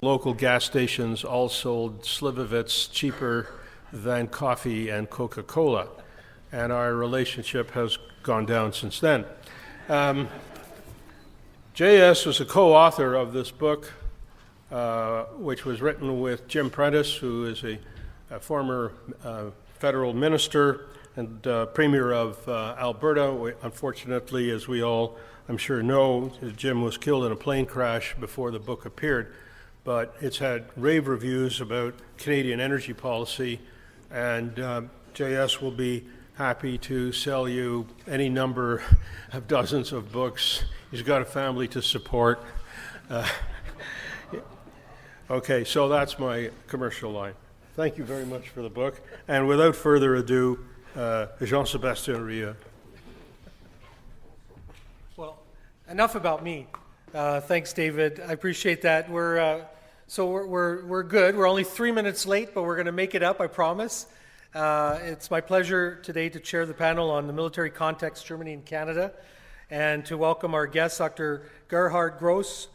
Local gas stations all sold Slivovitz cheaper than coffee and Coca-Cola, and our relationship has gone down since then. J.S. was a co-author of this book, which was written with Jim Prentice, who is a former federal minister and Premier of Alberta. Unfortunately, as we all, I'm sure, know, Jim was killed in a plane crash before the book appeared. But it's had rave reviews about Canadian energy policy, and J.S. will be happy to sell you any number of dozens of books. He's got a family to support. Okay, so that's my commercial line. Thank you very much for the book. And without further ado, Jean-Sébastien Rioux. Well, enough about me. Thanks, David. I appreciate that. We're good. We're only 3 minutes late, but we're going to make it up, I promise. It's my pleasure today to chair the panel on the military context, Germany and Canada, and to welcome our guests, Dr. Gerard Gross,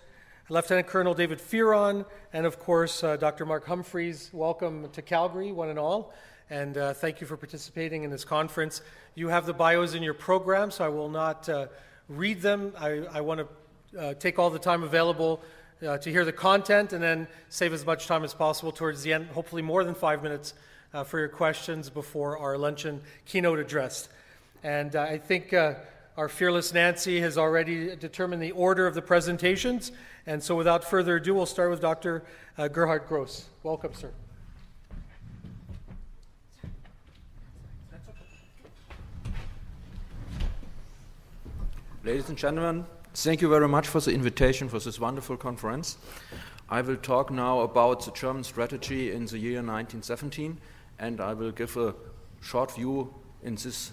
Lieutenant Colonel David Fearon, and of course, Dr. Mark Humphries. Welcome to Calgary, one and all, and thank you for participating in this conference. You have the bios in your program, so I will not read them. I want to take all the time available to hear the content and then save as much time as possible towards the end, hopefully more than 5 minutes for your questions before our luncheon keynote address. And I think our fearless Nancy has already determined the order of the presentations. And so without further ado, we'll start with Dr. Gerard Gross. Welcome, sir. Ladies and gentlemen, thank you very much for the invitation for this wonderful conference. I will talk now about the German strategy in the year 1917, and I will give a short view in this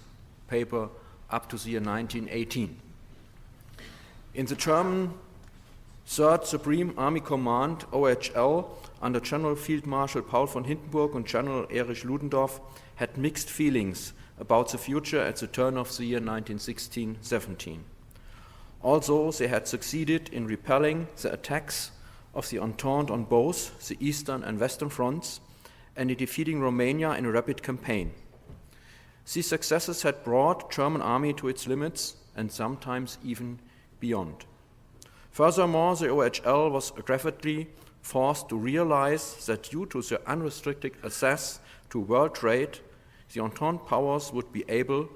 paper up to the year 1918. In the German 3rd Supreme Army Command, OHL, under General Field Marshal Paul von Hindenburg and General Erich Ludendorff, had mixed feelings about the future at the turn of the year 1916-17. Although they had succeeded in repelling the attacks of the Entente on both the eastern and western fronts and in defeating Romania in a rapid campaign. These successes had brought German army to its limits and sometimes even beyond. Furthermore, the OHL was graphically forced to realize that due to their unrestricted access to world trade, the Entente powers would be able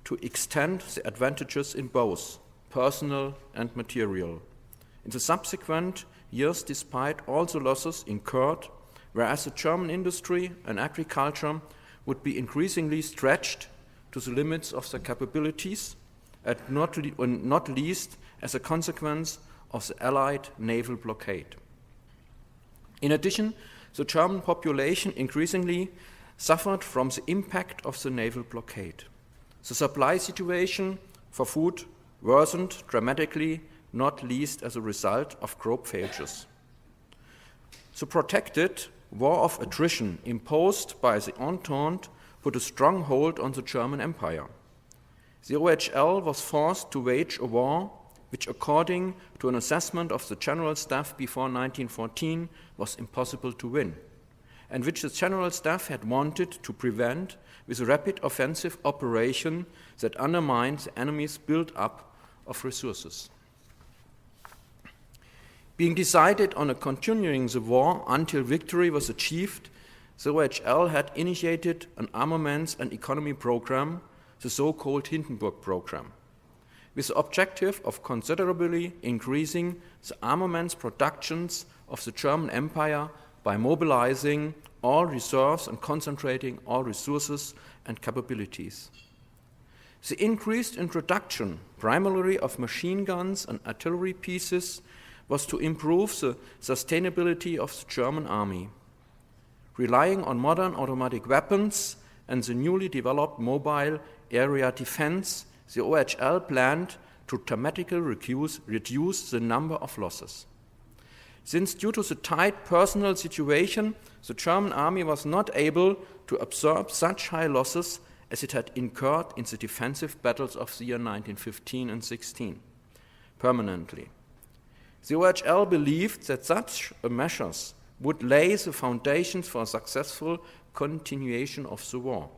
to extend the advantages in both personal and material. In the subsequent years, despite all the losses incurred, whereas the German industry and agriculture would be increasingly stretched to the limits of their capabilities, and not least as a consequence of the Allied naval blockade. In addition, the German population increasingly suffered from the impact of the naval blockade. The supply situation for food worsened dramatically, not least as a result of crop failures. The protracted war of attrition imposed by the Entente put a strong hold on the German Empire. The OHL was forced to wage a war which, according to an assessment of the General Staff before 1914, was impossible to win, and which the General Staff had wanted to prevent with a rapid offensive operation that undermined the enemy's build-up of resources. Being decided on continuing the war until victory was achieved, the OHL had initiated an armaments and economy program, the so-called Hindenburg program, with the objective of considerably increasing the armaments productions of the German Empire by mobilizing all reserves and concentrating all resources and capabilities. The increased introduction, primarily of machine guns and artillery pieces, was to improve the sustainability of the German army. Relying on modern automatic weapons and the newly developed mobile area defense, the OHL planned to dramatically reduce the number of losses. Since due to the tight personnel situation, the German army was not able to absorb such high losses as it had incurred in the defensive battles of the year 1915 and 16 permanently. The OHL believed that such measures would lay the foundations for a successful continuation of the war.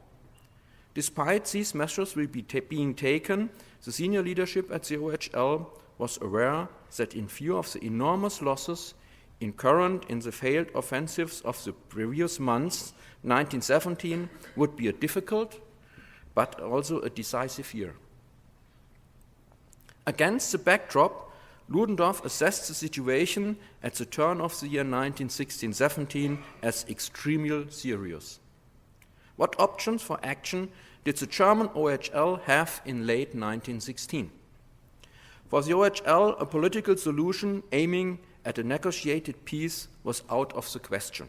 Despite these measures being taken, the senior leadership at the OHL was aware that in view of the enormous losses incurred in the failed offensives of the previous months, 1917 would be a difficult but also a decisive year. Against the backdrop, Ludendorff assessed the situation at the turn of the year 1916-17 as extremely serious. What options for action did the German OHL have in late 1916? For the OHL, a political solution aiming at a negotiated peace was out of the question,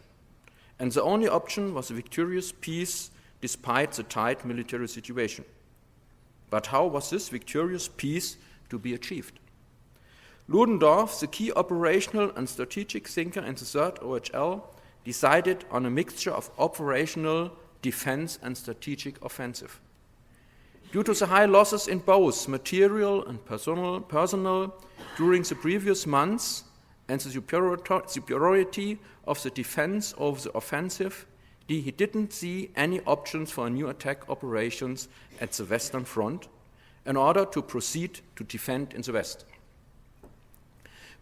and the only option was a victorious peace despite the tight military situation. But how was this victorious peace to be achieved? Ludendorff, the key operational and strategic thinker in the Third OHL, decided on a mixture of operational, defense and strategic offensive. Due to the high losses in both material and personnel during the previous months and the superiority of the defense over the offensive, he didn't see any options for new attack operations at the Western Front in order to proceed to defend in the West.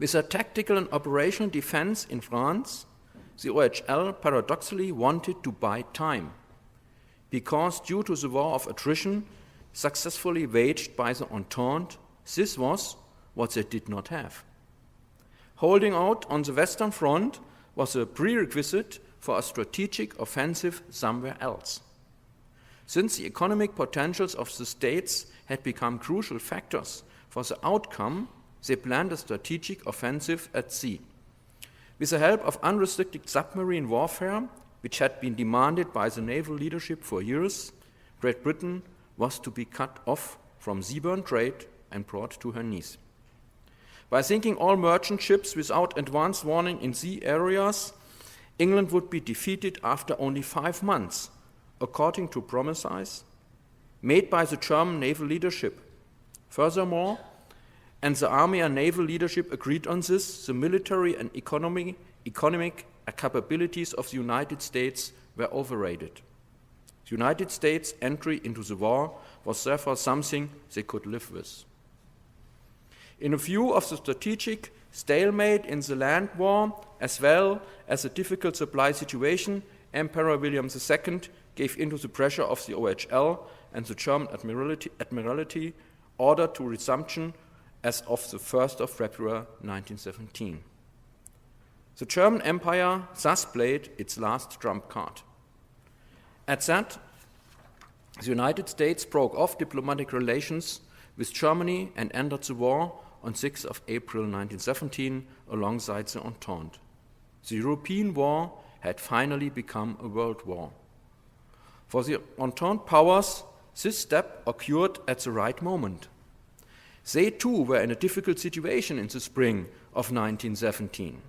With a tactical and operational defense in France, the OHL paradoxically wanted to buy time, because due to the war of attrition successfully waged by the Entente, this was what they did not have. Holding out on the Western Front was a prerequisite for a strategic offensive somewhere else. Since the economic potentials of the states had become crucial factors for the outcome, they planned a strategic offensive at sea. With the help of unrestricted submarine warfare, which had been demanded by the naval leadership for years, Great Britain was to be cut off from seaborne trade and brought to her knees. By sinking all merchant ships without advance warning in sea areas, England would be defeated after only 5 months, according to promises made by the German naval leadership. Furthermore, and the army and naval leadership agreed on this, the military and economic capabilities of the United States were overrated. The United States' entry into the war was therefore something they could live with. In view of the strategic stalemate in the land war, as well as a difficult supply situation, Emperor William II gave in to the pressure of the OHL and the German Admiralty, ordered to resumption as of the 1st of February 1917. The German Empire thus played its last trump card. At that, the United States broke off diplomatic relations with Germany and entered the war on 6th of April 1917 alongside the Entente. The European war had finally become a world war. For the Entente powers, this step occurred at the right moment. They too were in a difficult situation in the spring of 1917.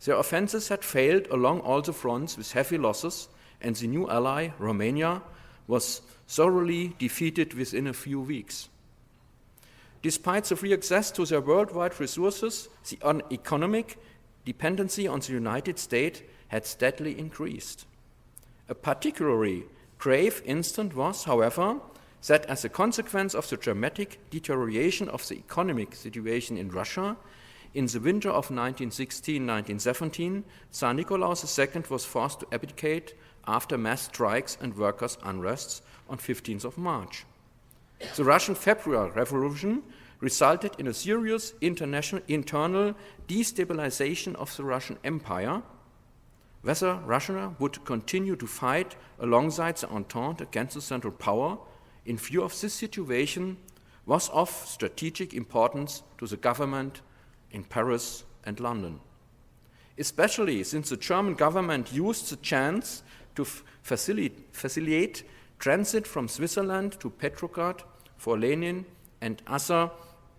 Their offenses had failed along all the fronts with heavy losses, and the new ally, Romania, was thoroughly defeated within a few weeks. Despite the free access to their worldwide resources, the economic dependency on the United States had steadily increased. A particularly grave instance was, however, that as a consequence of the dramatic deterioration of the economic situation in Russia, in the winter of 1916-1917, Tsar Nikolaus II was forced to abdicate after mass strikes and workers' unrests on 15th of March. The Russian February Revolution resulted in a serious internal destabilization of the Russian Empire. Whether Russia would continue to fight alongside the Entente against the Central Power in view of this situation was of strategic importance to the government in Paris and London, especially since the German government used the chance to facilitate transit from Switzerland to Petrograd for Lenin and other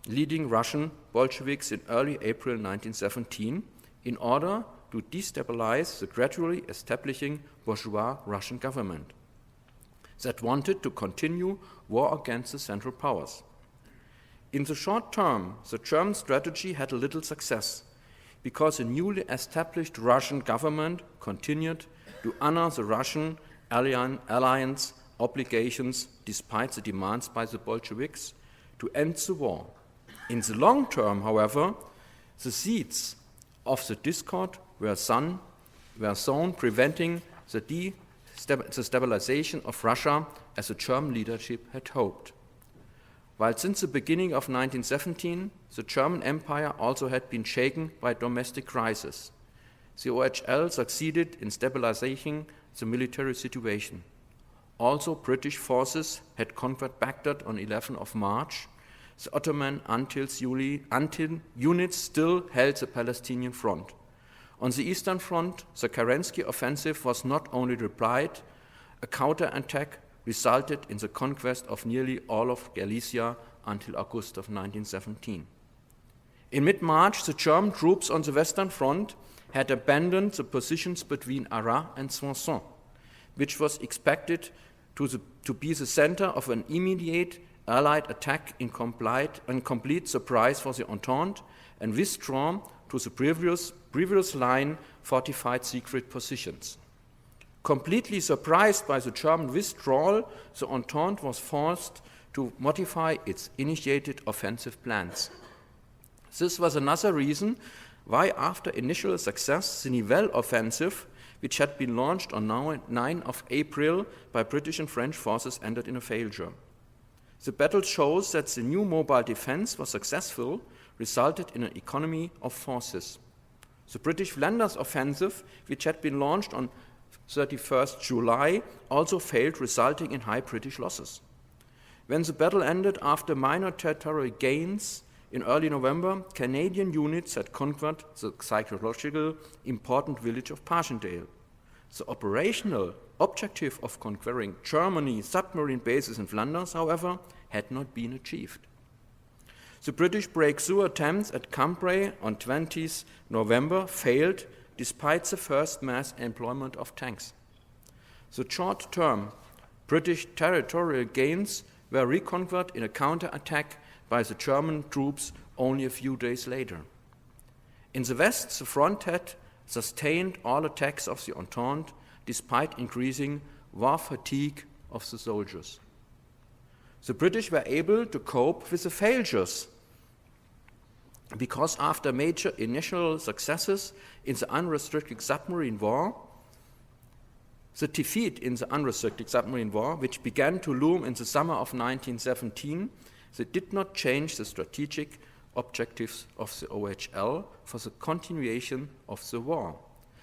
leading Russian Bolsheviks in early April 1917 in order to destabilize the gradually establishing bourgeois Russian government that wanted to continue war against the Central Powers. In the short term, the German strategy had little success, because a newly established Russian government continued to honor the Russian alliance obligations despite the demands by the Bolsheviks to end the war. In the long term, however, the seeds of the discord were sown, preventing the stabilization of Russia as the German leadership had hoped. While since the beginning of 1917, the German Empire also had been shaken by domestic crisis, the OHL succeeded in stabilizing the military situation. Also, British forces had conquered Baghdad on 11th of March. The Ottoman units still held the Palestinian front. On the Eastern Front, the Kerensky offensive was not only replied, a counterattack resulted in the conquest of nearly all of Galicia until August of 1917. In mid-March, the German troops on the Western Front had abandoned the positions between Arras and Soissons, which was expected to be the center of an immediate Allied attack in complete surprise for the Entente, and withdrawn to the previous line fortified secret positions. Completely surprised by the German withdrawal, the Entente was forced to modify its initiated offensive plans. This was another reason why, after initial success, the Nivelle offensive, which had been launched on 9 of April by British and French forces, ended in a failure. The battle shows that the new mobile defense was successful, resulted in an economy of forces. The British Flanders offensive, which had been launched on 31st July, also failed, resulting in high British losses. When the battle ended after minor territorial gains in early November, Canadian units had conquered the psychologically important village of Passchendaele. The operational objective of conquering Germany's submarine bases in Flanders, however, had not been achieved. The British breakthrough attempts at Cambrai on 20th November failed despite the first mass employment of tanks. The short-term British territorial gains were reconquered in a counterattack by the German troops only a few days later. In the west, the front had sustained all attacks of the Entente despite increasing war fatigue of the soldiers. The British were able to cope with the failures because after major initial successes in the unrestricted submarine war, the defeat in the unrestricted submarine war, which began to loom in the summer of 1917, they did not change the strategic objectives of the OHL for the continuation of the war,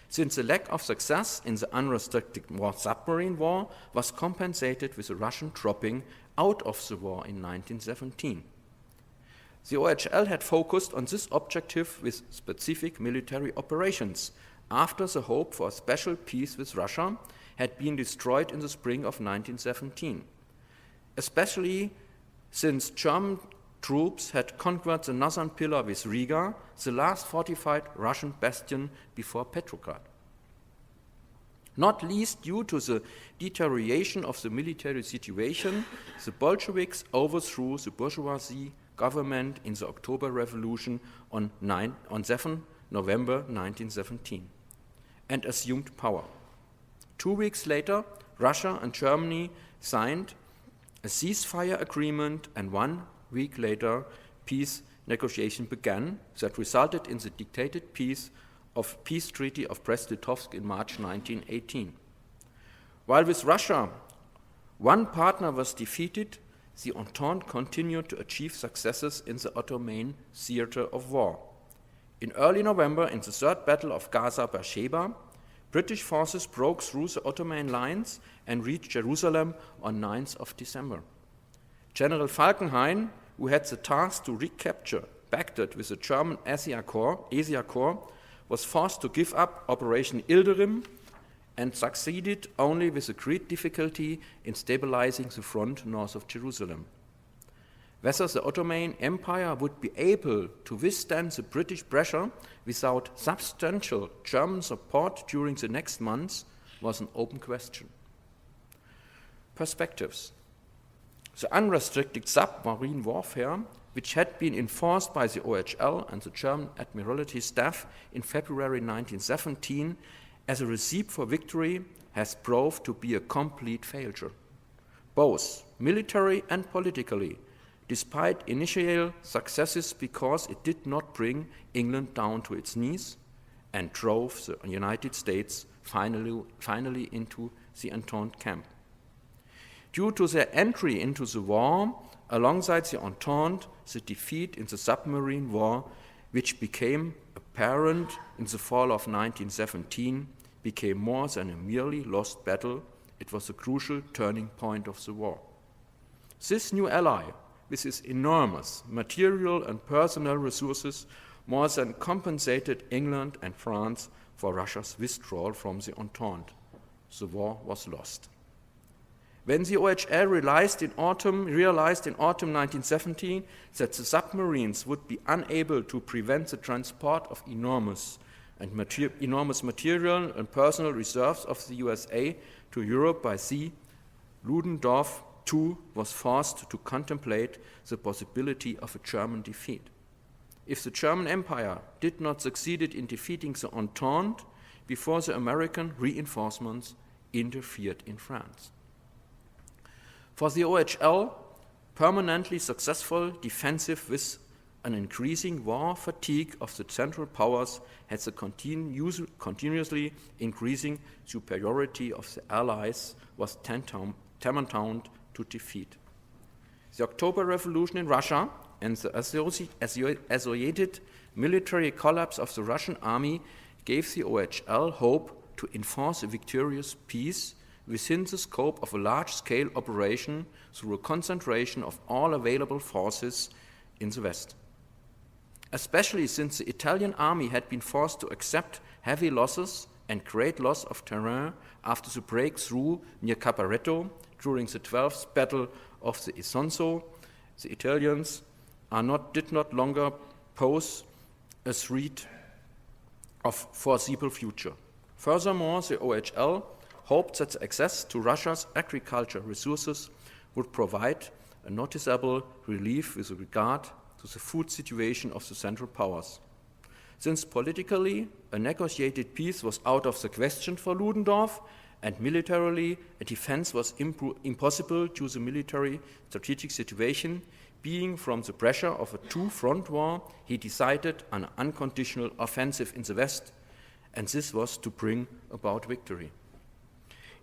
since the lack of success in the unrestricted submarine war was compensated with the Russian dropping out of the war in 1917. The OHL had focused on this objective with specific military operations after the hope for a special peace with Russia had been destroyed in the spring of 1917, especially since German troops had conquered the northern pillar with Riga, the last fortified Russian bastion before Petrograd. Not least due to the deterioration of the military situation, the Bolsheviks overthrew the bourgeoisie government in the October Revolution on 7 November 1917 and assumed power. 2 weeks later, Russia and Germany signed a ceasefire agreement, and 1 week later, peace negotiations began that resulted in the dictated peace Treaty of Brest-Litovsk in March 1918. While with Russia, one partner was defeated, the Entente continued to achieve successes in the Ottoman theater of war. In early November, in the Third Battle of Gaza Beersheba, British forces broke through the Ottoman lines and reached Jerusalem on 9th of December. General Falkenhayn, who had the task to recapture Baghdad with the German Asia Corps, was forced to give up Operation Ilderim and succeeded only with a great difficulty in stabilizing the front north of Jerusalem. Whether the Ottoman Empire would be able to withstand the British pressure without substantial German support during the next months was an open question. Perspectives. The unrestricted submarine warfare which had been enforced by the OHL and the German Admiralty staff in February 1917 as a recipe for victory, has proved to be a complete failure, both military and politically, despite initial successes, because it did not bring England down to its knees and drove the United States finally into the Entente camp. Due to their entry into the war, alongside the Entente, the defeat in the submarine war, which became apparent in the fall of 1917, became more than a merely lost battle. It was a crucial turning point of the war. This new ally, with its enormous material and personnel resources, more than compensated England and France for Russia's withdrawal from the Entente. The war was lost. When the OHL realized in autumn 1917 that the submarines would be unable to prevent the transport of enormous material and personal reserves of the USA to Europe by sea, Ludendorff too was forced to contemplate the possibility of a German defeat. If the German Empire did not succeed in defeating the Entente before the American reinforcements interfered in France. For the OHL, permanently successful defensive with an increasing war fatigue of the Central Powers had the continuously increasing superiority of the Allies was tantamount to defeat. The October Revolution in Russia and the associated military collapse of the Russian army gave the OHL hope to enforce a victorious peace within the scope of a large-scale operation through a concentration of all available forces in the West. Especially since the Italian army had been forced to accept heavy losses and great loss of terrain after the breakthrough near Caporetto during the 12th Battle of the Isonzo, the Italians did not longer pose a threat of foreseeable future. Furthermore, the OHL hoped that the access to Russia's agricultural resources would provide a noticeable relief with regard to the food situation of the Central Powers. Since politically a negotiated peace was out of the question for Ludendorff, and militarily a defense was impossible due to the military strategic situation, being from the pressure of a two-front war, he decided on an unconditional offensive in the West, and this was to bring about victory.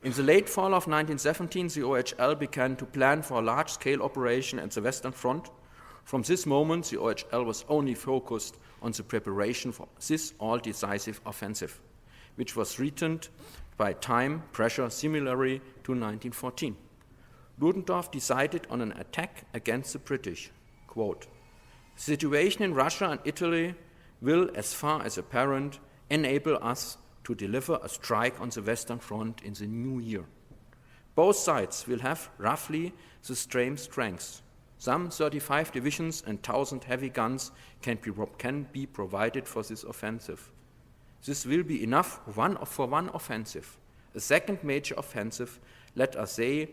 In the late fall of 1917, the OHL began to plan for a large-scale operation at the Western Front. From this moment, the OHL was only focused on the preparation for this all-decisive offensive, which was threatened by time pressure similarly to 1914. Ludendorff decided on an attack against the British. Quote, "The situation in Russia and Italy will, as far as apparent, enable us to deliver a strike on the Western Front in the new year. Both sides will have roughly the same strengths. Some 35 divisions and 1,000 heavy guns can be provided for this offensive. This will be enough for one offensive. A second major offensive, let us say,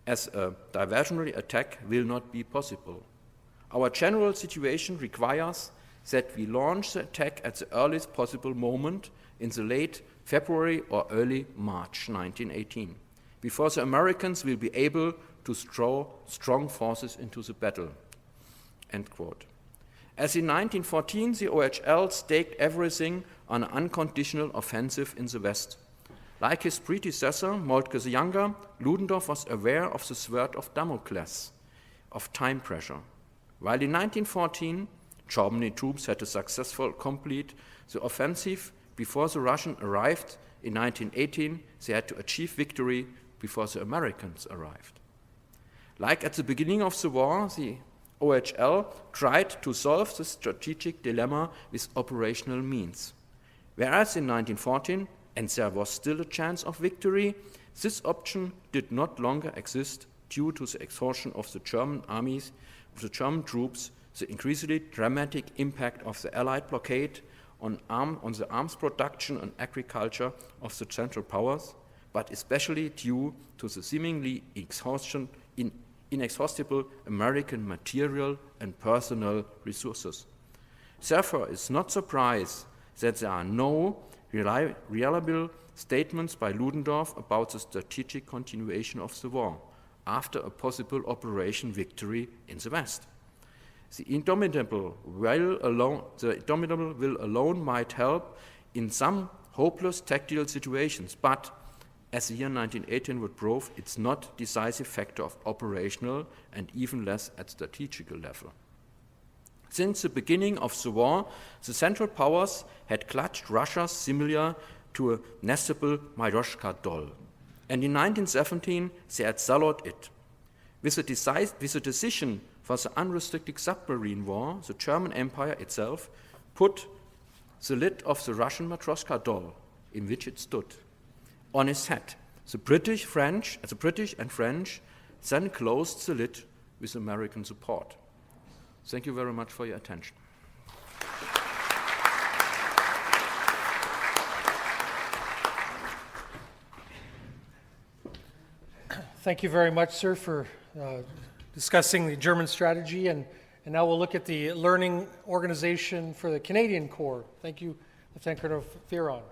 as a diversionary attack, will not be possible. Our general situation requires that we launch the attack at the earliest possible moment in the late February or early March 1918, before the Americans will be able to throw strong forces into the battle." End quote. As in 1914, the OHL staked everything on an unconditional offensive in the West. Like his predecessor, Moltke the Younger, Ludendorff was aware of the sword of Damocles, of time pressure. While in 1914, Germany troops had to successfully complete the offensive before the Russians arrived, in 1918, they had to achieve victory before the Americans arrived. Like at the beginning of the war, the OHL tried to solve the strategic dilemma with operational means. Whereas in 1914, and there was still a chance of victory, this option did not longer exist due to the exhaustion of the German armies, of the German troops, the increasingly dramatic impact of the Allied blockade on the arms production and agriculture of the Central Powers, but especially due to the seemingly exhaustion in inexhaustible American material and personal resources. Therefore, it's not surprise that there are no reliable statements by Ludendorff about the strategic continuation of the war after a possible operation victory in the West. The indomitable will alone might help in some hopeless tactical situations, but as the year 1918 would prove, it's not decisive factor of operational and even less at strategical level. Since the beginning of the war, the Central Powers had clutched Russia similar to a nestable Matryoshka doll. And in 1917, they had swallowed it. With a decision for the unrestricted submarine war, the German Empire itself put the lid of the Russian Matryoshka doll, in which it stood, on its head. The British and French then closed the lid with American support. Thank you very much for your attention. Thank you very much, sir, for discussing the German strategy. And now we'll look at the learning organization for the Canadian Corps. Thank you, Lieutenant Colonel Fearon.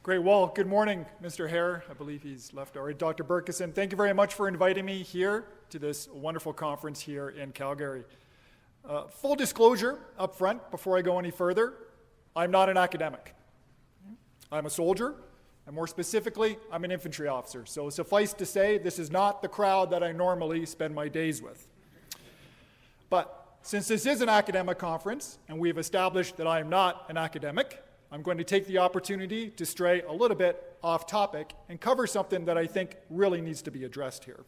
Great. Well, good morning, Mr. Hare. I believe he's left already. Dr. Berkeson, thank you very much for inviting me here to this wonderful conference here in Calgary. Full disclosure up front, before I go any further, I'm not an academic. I'm a soldier, and more specifically, I'm an infantry officer. So suffice to say, this is not the crowd that I normally spend my days with. But since this is an academic conference, and we've established that I am not an academic, I'm going to take the opportunity to stray a little bit off topic and cover something that I think really needs to be addressed here.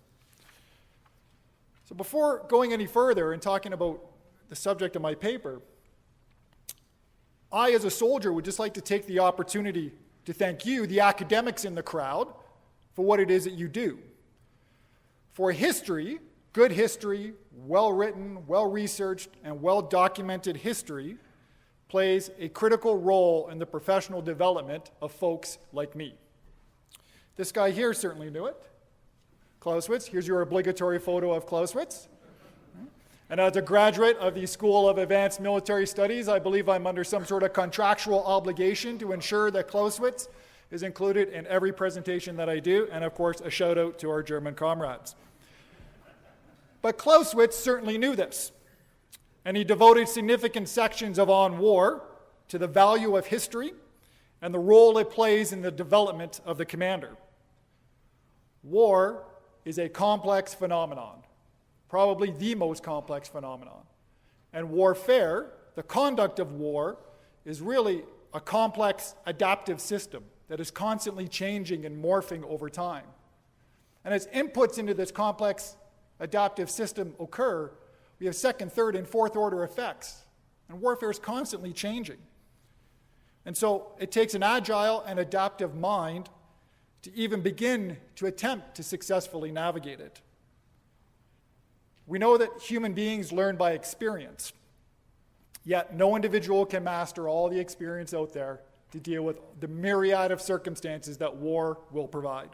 So before going any further and talking about the subject of my paper, I, as a soldier, would just like to take the opportunity to thank you, the academics in the crowd, for what it is that you do. For history, good history, well-written, well-researched, and well-documented history plays a critical role in the professional development of folks like me. This guy here certainly knew it. Clausewitz, here's your obligatory photo of Clausewitz. And as a graduate of the School of Advanced Military Studies, I believe I'm under some sort of contractual obligation to ensure that Clausewitz is included in every presentation that I do, and of course, a shout out to our German comrades. But Clausewitz certainly knew this. And he devoted significant sections of On War to the value of history and the role it plays in the development of the commander. War is a complex phenomenon, probably the most complex phenomenon. And warfare, the conduct of war, is really a complex adaptive system that is constantly changing and morphing over time. And as inputs into this complex adaptive system occur, we have second, third, and fourth order effects. And warfare is constantly changing. And so it takes an agile and adaptive mind to even begin to attempt to successfully navigate it. We know that human beings learn by experience, yet no individual can master all the experience out there to deal with the myriad of circumstances that war will provide.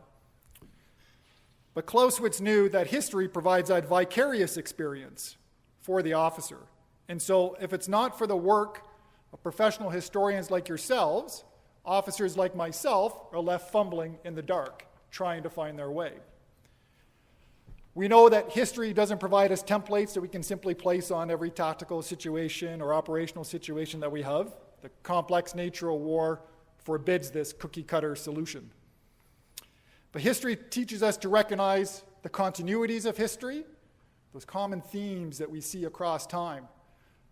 But Clausewitz knew that history provides that vicarious experience for the officer. And so if it's not for the work of professional historians like yourselves, officers like myself are left fumbling in the dark, trying to find their way. We know that history doesn't provide us templates that we can simply place on every tactical situation or operational situation that we have. The complex nature of war forbids this cookie-cutter solution. But history teaches us to recognize the continuities of history, those common themes that we see across time.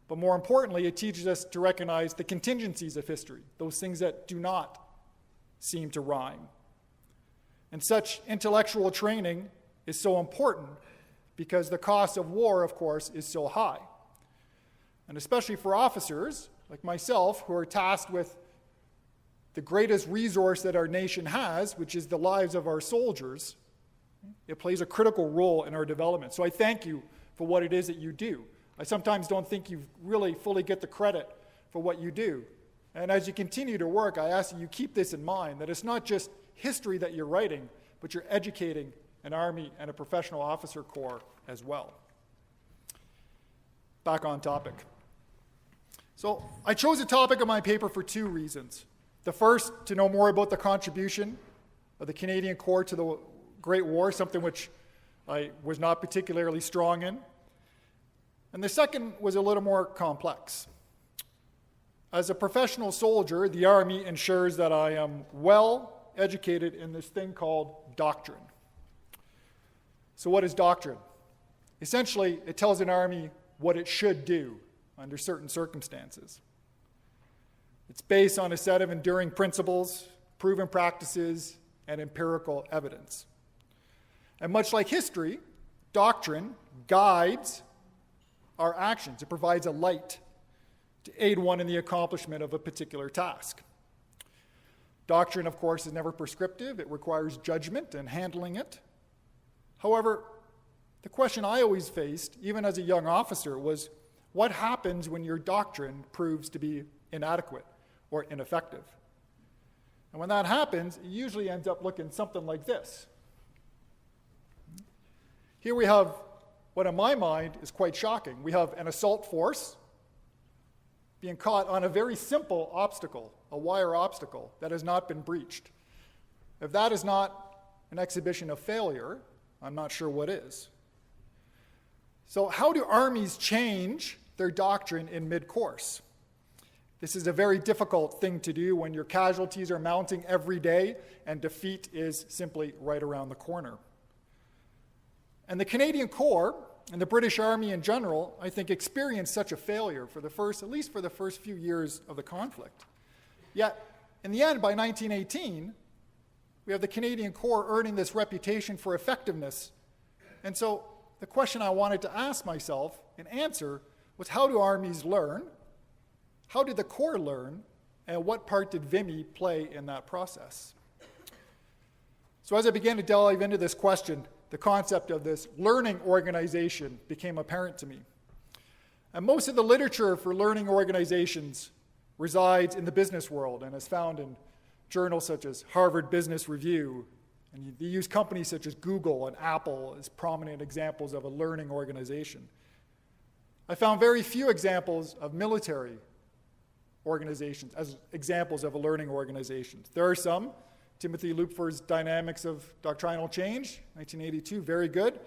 But more importantly, it teaches us to recognize the contingencies of history, those things that do not seem to rhyme. And such intellectual training is so important because the cost of war, of course, is so high. And especially for officers like myself who are tasked with the greatest resource that our nation has, which is the lives of our soldiers, it plays a critical role in our development. So I thank you for what it is that you do. I sometimes don't think you really fully get the credit for what you do. And as you continue to work, I ask that you keep this in mind, that it's not just history that you're writing, but you're educating an Army and a professional officer corps as well. Back on topic. So I chose the topic of my paper for two reasons. The first, to know more about the contribution of the Canadian Corps to the Great War, something which I was not particularly strong in. And the second was a little more complex. As a professional soldier, the Army ensures that I am well educated in this thing called doctrine. So what is doctrine? Essentially, it tells an Army what it should do under certain circumstances. It's based on a set of enduring principles, proven practices, and empirical evidence. And much like history, doctrine guides our actions. It provides a light to aid one in the accomplishment of a particular task. Doctrine, of course, is never prescriptive. It requires judgment and handling it. However, the question I always faced, even as a young officer, was what happens when your doctrine proves to be inadequate or ineffective? And when that happens, it usually ends up looking something like this. Here we have what in my mind is quite shocking. We have an assault force being caught on a very simple obstacle, a wire obstacle that has not been breached. If that is not an exhibition of failure, I'm not sure what is. So how do armies change their doctrine in mid-course? This is a very difficult thing to do when your casualties are mounting every day and defeat is simply right around the corner. And the Canadian Corps and the British Army in general, I think, experienced such a failure at least for the first few years of the conflict. Yet, in the end, by 1918, we have the Canadian Corps earning this reputation for effectiveness. And so the question I wanted to ask myself and answer was, how do armies learn? How did the Corps learn? And what part did Vimy play in that process? So as I began to delve into this question, the concept of this learning organization became apparent to me. And most of the literature for learning organizations resides in the business world and is found in journals such as Harvard Business Review. And they use companies such as Google and Apple as prominent examples of a learning organization. I found very few examples of military organizations as examples of a learning organization. There are some. Timothy Lupfer's Dynamics of Doctrinal Change, 1982, very good.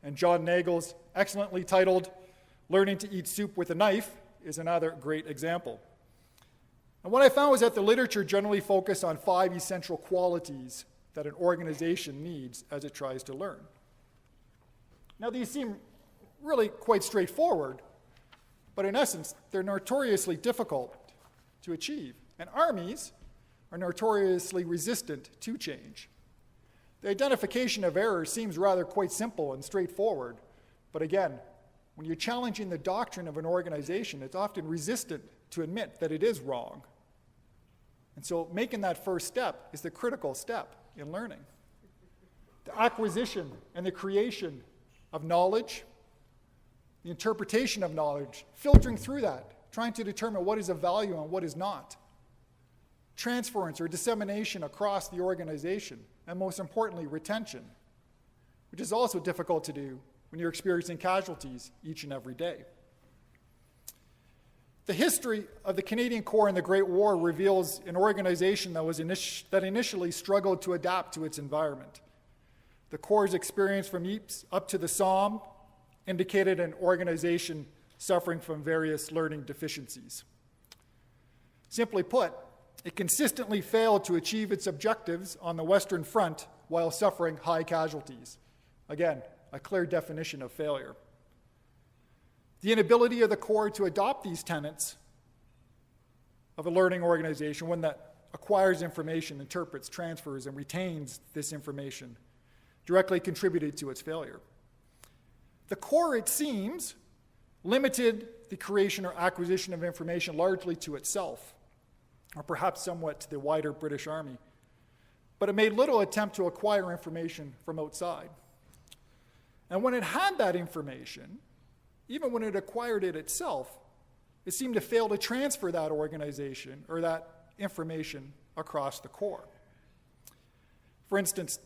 And John Nagel's excellently titled Learning to Eat Soup with a Knife is another great example. And what I found was that the literature generally focused on 5 essential qualities that an organization needs as it tries to learn. Now, these seem really quite straightforward, but in essence, they're notoriously difficult to achieve. And armies are notoriously resistant to change. The identification of errors seems rather quite simple and straightforward, but again, when you're challenging the doctrine of an organization, it's often resistant to admit that it is wrong. And so making that first step is the critical step in learning. The acquisition and the creation of knowledge, the interpretation of knowledge, filtering through that, trying to determine what is of value and what is not. Transference or dissemination across the organization, and most importantly, retention, which is also difficult to do when you're experiencing casualties each and every day. The history of the Canadian Corps in the Great War reveals an organization that initially struggled to adapt to its environment. The Corps' experience from Ypres up to the Somme indicated an organization suffering from various learning deficiencies. Simply put, it consistently failed to achieve its objectives on the Western Front while suffering high casualties. Again, a clear definition of failure. The inability of the Corps to adopt these tenets of a learning organization, one that acquires information, interprets, transfers, and retains this information, directly contributed to its failure. The Corps, it seems, limited the creation or acquisition of information largely to itself, or perhaps somewhat to the wider British Army. But it made little attempt to acquire information from outside. And when it had that information, even when it acquired it itself, it seemed to fail to transfer that organization or that information across the Corps. For instance,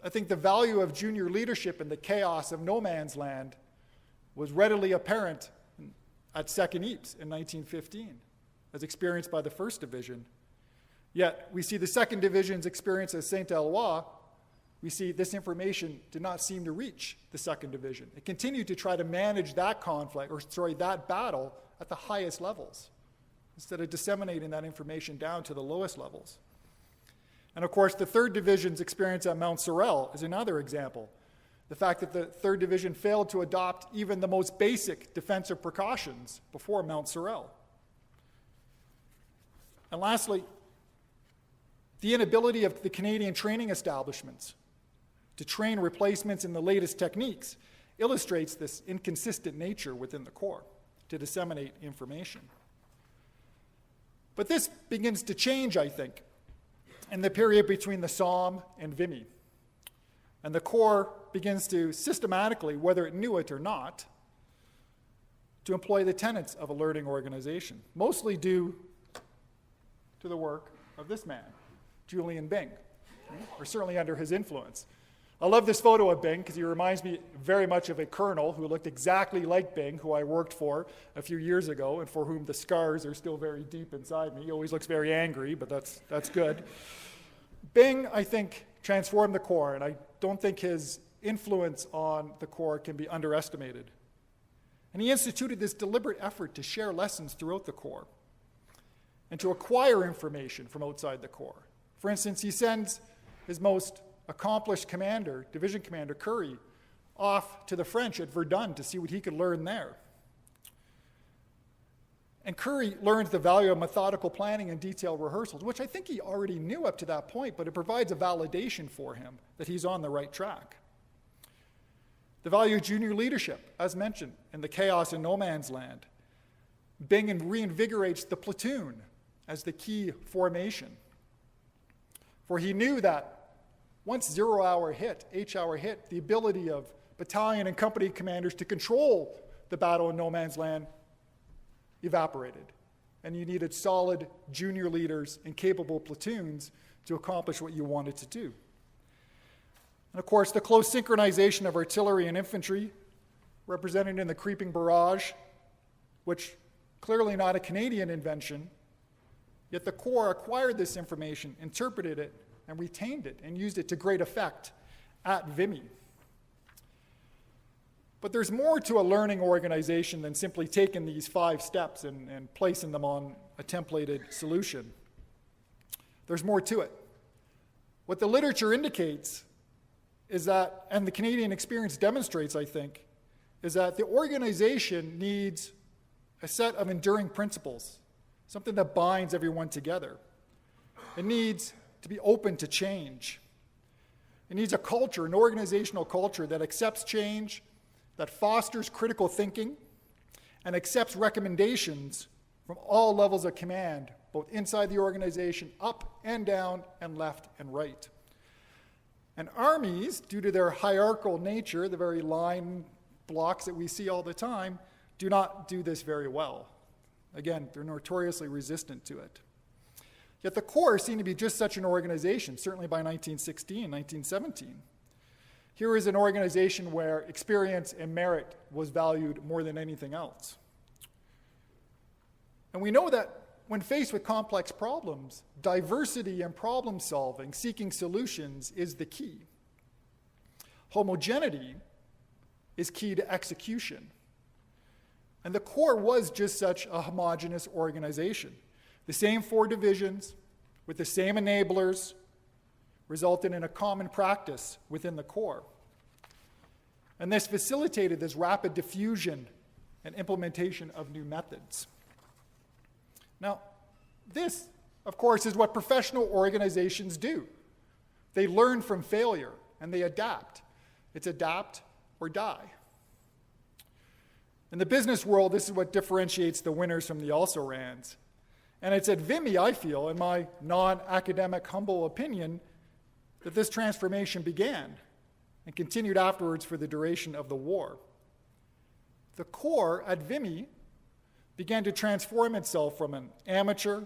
I think the value of junior leadership in the chaos of no man's land was readily apparent at 2nd Ypres in 1915, as experienced by the 1st Division. Yet, we see the 2nd Division's experience at Saint-Eloi. We see this information did not seem to reach the 2nd Division. It continued to try to manage that conflict, that battle at the highest levels, instead of disseminating that information down to the lowest levels. And of course, the 3rd Division's experience at Mount Sorel is another example. The fact that the 3rd Division failed to adopt even the most basic defensive precautions before Mount Sorel. And lastly, the inability of the Canadian training establishments to train replacements in the latest techniques illustrates this inconsistent nature within the Corps to disseminate information. But this begins to change, I think, in the period between the Somme and Vimy. And the Corps begins to systematically, whether it knew it or not, to employ the tenets of a learning organization, mostly due to the work of this man, Julian Byng, or certainly under his influence. I love this photo of Byng because he reminds me very much of a colonel who looked exactly like Byng, who I worked for a few years ago and for whom the scars are still very deep inside me. He always looks very angry, but that's good. Byng, I think, transformed the Corps, and I don't think his influence on the Corps can be underestimated. And he instituted this deliberate effort to share lessons throughout the Corps and to acquire information from outside the Corps. For instance, he sends his most accomplished commander, Division Commander Curry, off to the French at Verdun to see what he could learn there. And Curry learns the value of methodical planning and detailed rehearsals, which I think he already knew up to that point, but it provides a validation for him that he's on the right track. The value of junior leadership, as mentioned, in the chaos in no man's land. Byng reinvigorates the platoon as the key formation. For he knew that once 0 hour hit, H-hour hit, the ability of battalion and company commanders to control the battle in no man's land evaporated. And you needed solid junior leaders and capable platoons to accomplish what you wanted to do. And of course, the close synchronization of artillery and infantry, represented in the creeping barrage, which clearly not a Canadian invention, yet the Corps acquired this information, interpreted it, and retained it, and used it to great effect at Vimy. But there's more to a learning organization than simply taking these 5 steps and placing them on a templated solution. There's more to it. What the literature indicates is that, and the Canadian experience demonstrates, I think, is that the organization needs a set of enduring principles, something that binds everyone together. It needs to be open to change. It needs a culture, an organizational culture that accepts change, that fosters critical thinking, and accepts recommendations from all levels of command, both inside the organization, up and down, and left and right. And armies, due to their hierarchical nature, the very line blocks that we see all the time, do not do this very well. Again, they're notoriously resistant to it. Yet the Corps seemed to be just such an organization, certainly by 1916, 1917. Here is an organization where experience and merit was valued more than anything else. And we know that when faced with complex problems, diversity and problem solving, seeking solutions, is the key. Homogeneity is key to execution. And the Corps was just such a homogeneous organization. The same 4 divisions, with the same enablers, resulted in a common practice within the Corps. And this facilitated this rapid diffusion and implementation of new methods. Now, this, of course, is what professional organizations do. They learn from failure, and they adapt. It's adapt or die. In the business world, this is what differentiates the winners from the also-rans. And it's at Vimy, I feel, in my non-academic, humble opinion, that this transformation began and continued afterwards for the duration of the war. The Corps at Vimy began to transform itself from an amateur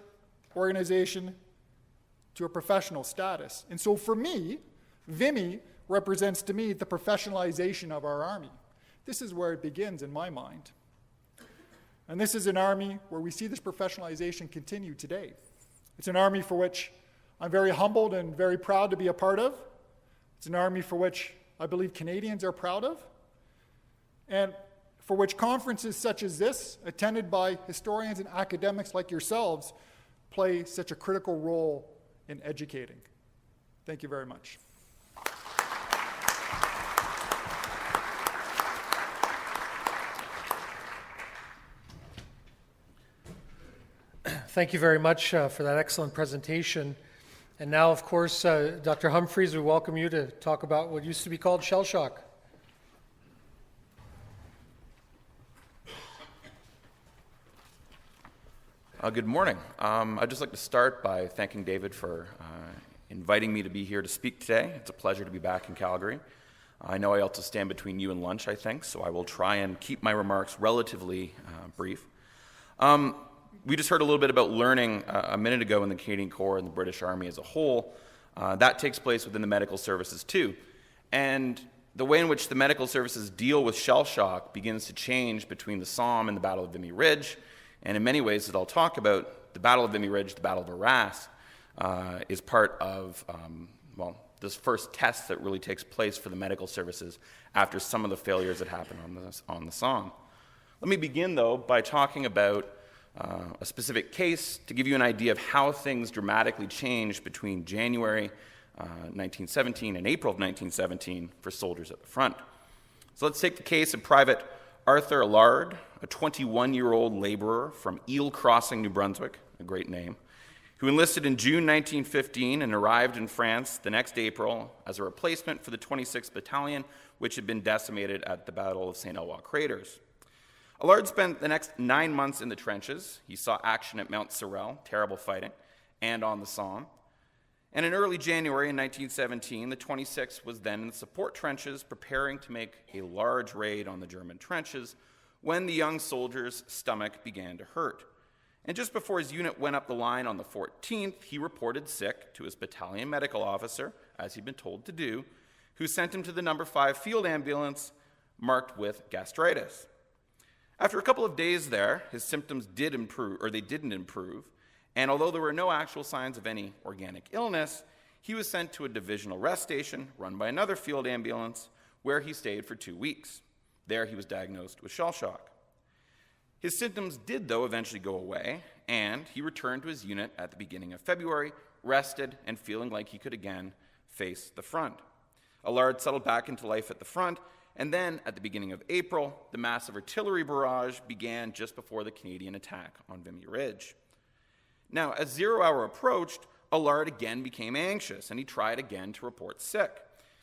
organization to a professional status. And so for me, Vimy represents to me the professionalization of our Army. This is where it begins in my mind. And this is an Army where we see this professionalization continue today. It's an Army for which I'm very humbled and very proud to be a part of. It's an Army for which I believe Canadians are proud of, and for which conferences such as this, attended by historians and academics like yourselves, play such a critical role in educating. Thank you very much. Thank you very much for that excellent presentation. And now, of course, Dr. Humphries, we welcome you to talk about what used to be called shell shock. Good morning. I'd just like to start by thanking David for inviting me to be here to speak today. It's a pleasure to be back in Calgary. I know I also stand between you and lunch, I think, so I will try and keep my remarks relatively brief. We just heard a little bit about learning a minute ago in the Canadian Corps and the British Army as a whole. That takes place within the medical services too. And the way in which the medical services deal with shell shock begins to change between the Somme and the Battle of Vimy Ridge. And in many ways that I'll talk about, the Battle of Vimy Ridge, the Battle of Arras, is part of, this first test that really takes place for the medical services after some of the failures that happened on the Somme. Let me begin, though, by talking about a specific case to give you an idea of how things dramatically changed between January 1917 and April of 1917 for soldiers at the front. So let's take the case of Private Arthur Allard, a 21-year-old laborer from Eel Crossing, New Brunswick, a great name, who enlisted in June 1915 and arrived in France the next April as a replacement for the 26th Battalion, which had been decimated at the Battle of St. Eloi Craters. Allard spent the next 9 months in the trenches. He saw action at Mount Sorel, terrible fighting, and on the Somme. And in early January in 1917, the 26th was then in the support trenches preparing to make a large raid on the German trenches when the young soldier's stomach began to hurt. And just before his unit went up the line on the 14th, he reported sick to his battalion medical officer, as he'd been told to do, who sent him to the number 5 field ambulance marked with gastritis. After a couple of days there, his symptoms did improve, or they didn't improve, and although there were no actual signs of any organic illness, he was sent to a divisional rest station run by another field ambulance where he stayed for 2 weeks. There he was diagnosed with shell shock. His symptoms did, though, eventually go away, and he returned to his unit at the beginning of February, rested and feeling like he could again face the front. Allard settled back into life at the front, and then, at the beginning of April, the massive artillery barrage began just before the Canadian attack on Vimy Ridge. Now, as 0 hour approached, Allard again became anxious, and he tried again to report sick.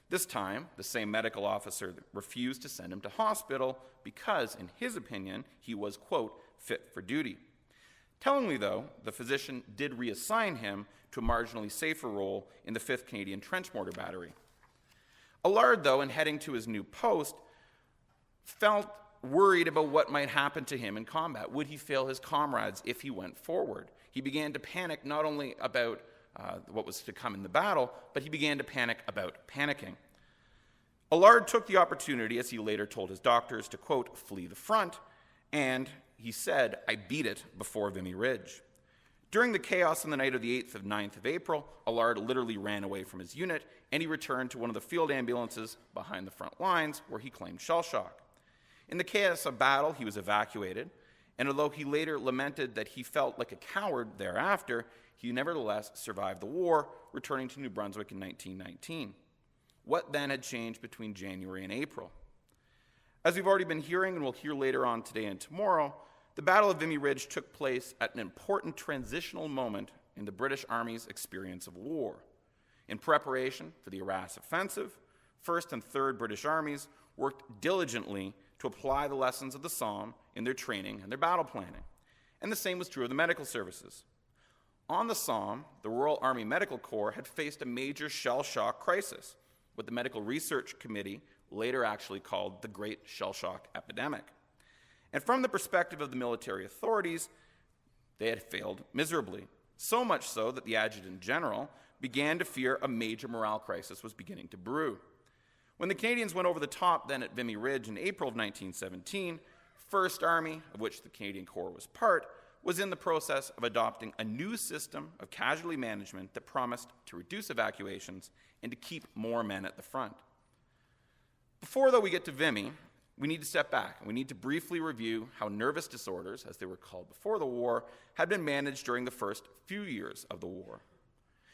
This time, the same medical officer refused to send him to hospital because, in his opinion, he was, quote, fit for duty. Tellingly, though, the physician did reassign him to a marginally safer role in the 5th Canadian Trench Mortar Battery. Allard, though, in heading to his new post, felt worried about what might happen to him in combat. Would he fail his comrades if he went forward? He began to panic not only about what was to come in the battle, but he began to panic about panicking. Allard took the opportunity, as he later told his doctors, to, quote, flee the front, and he said, "I beat it before Vimy Ridge." During the chaos on the night of the 8th and 9th of April, Allard literally ran away from his unit, and he returned to one of the field ambulances behind the front lines, where he claimed shell shock. In the chaos of battle, he was evacuated, and although he later lamented that he felt like a coward thereafter, he nevertheless survived the war, returning to New Brunswick in 1919. What then had changed between January and April? As we've already been hearing, and we'll hear later on today and tomorrow, the Battle of Vimy Ridge took place at an important transitional moment in the British Army's experience of war. In preparation for the Arras offensive, 1st and 3rd British Armies worked diligently to apply the lessons of the Somme in their training and their battle planning. And the same was true of the medical services. On the Somme, the Royal Army Medical Corps had faced a major shell shock crisis, what the Medical Research Committee later actually called the Great Shell Shock Epidemic. And from the perspective of the military authorities, they had failed miserably, so much so that the Adjutant General began to fear a major morale crisis was beginning to brew. When the Canadians went over the top then at Vimy Ridge in April of 1917, 1st Army, of which the Canadian Corps was part, was in the process of adopting a new system of casualty management that promised to reduce evacuations and to keep more men at the front. Before, though, we get to Vimy, we need to step back and we need to briefly review how nervous disorders, as they were called before the war, had been managed during the first few years of the war.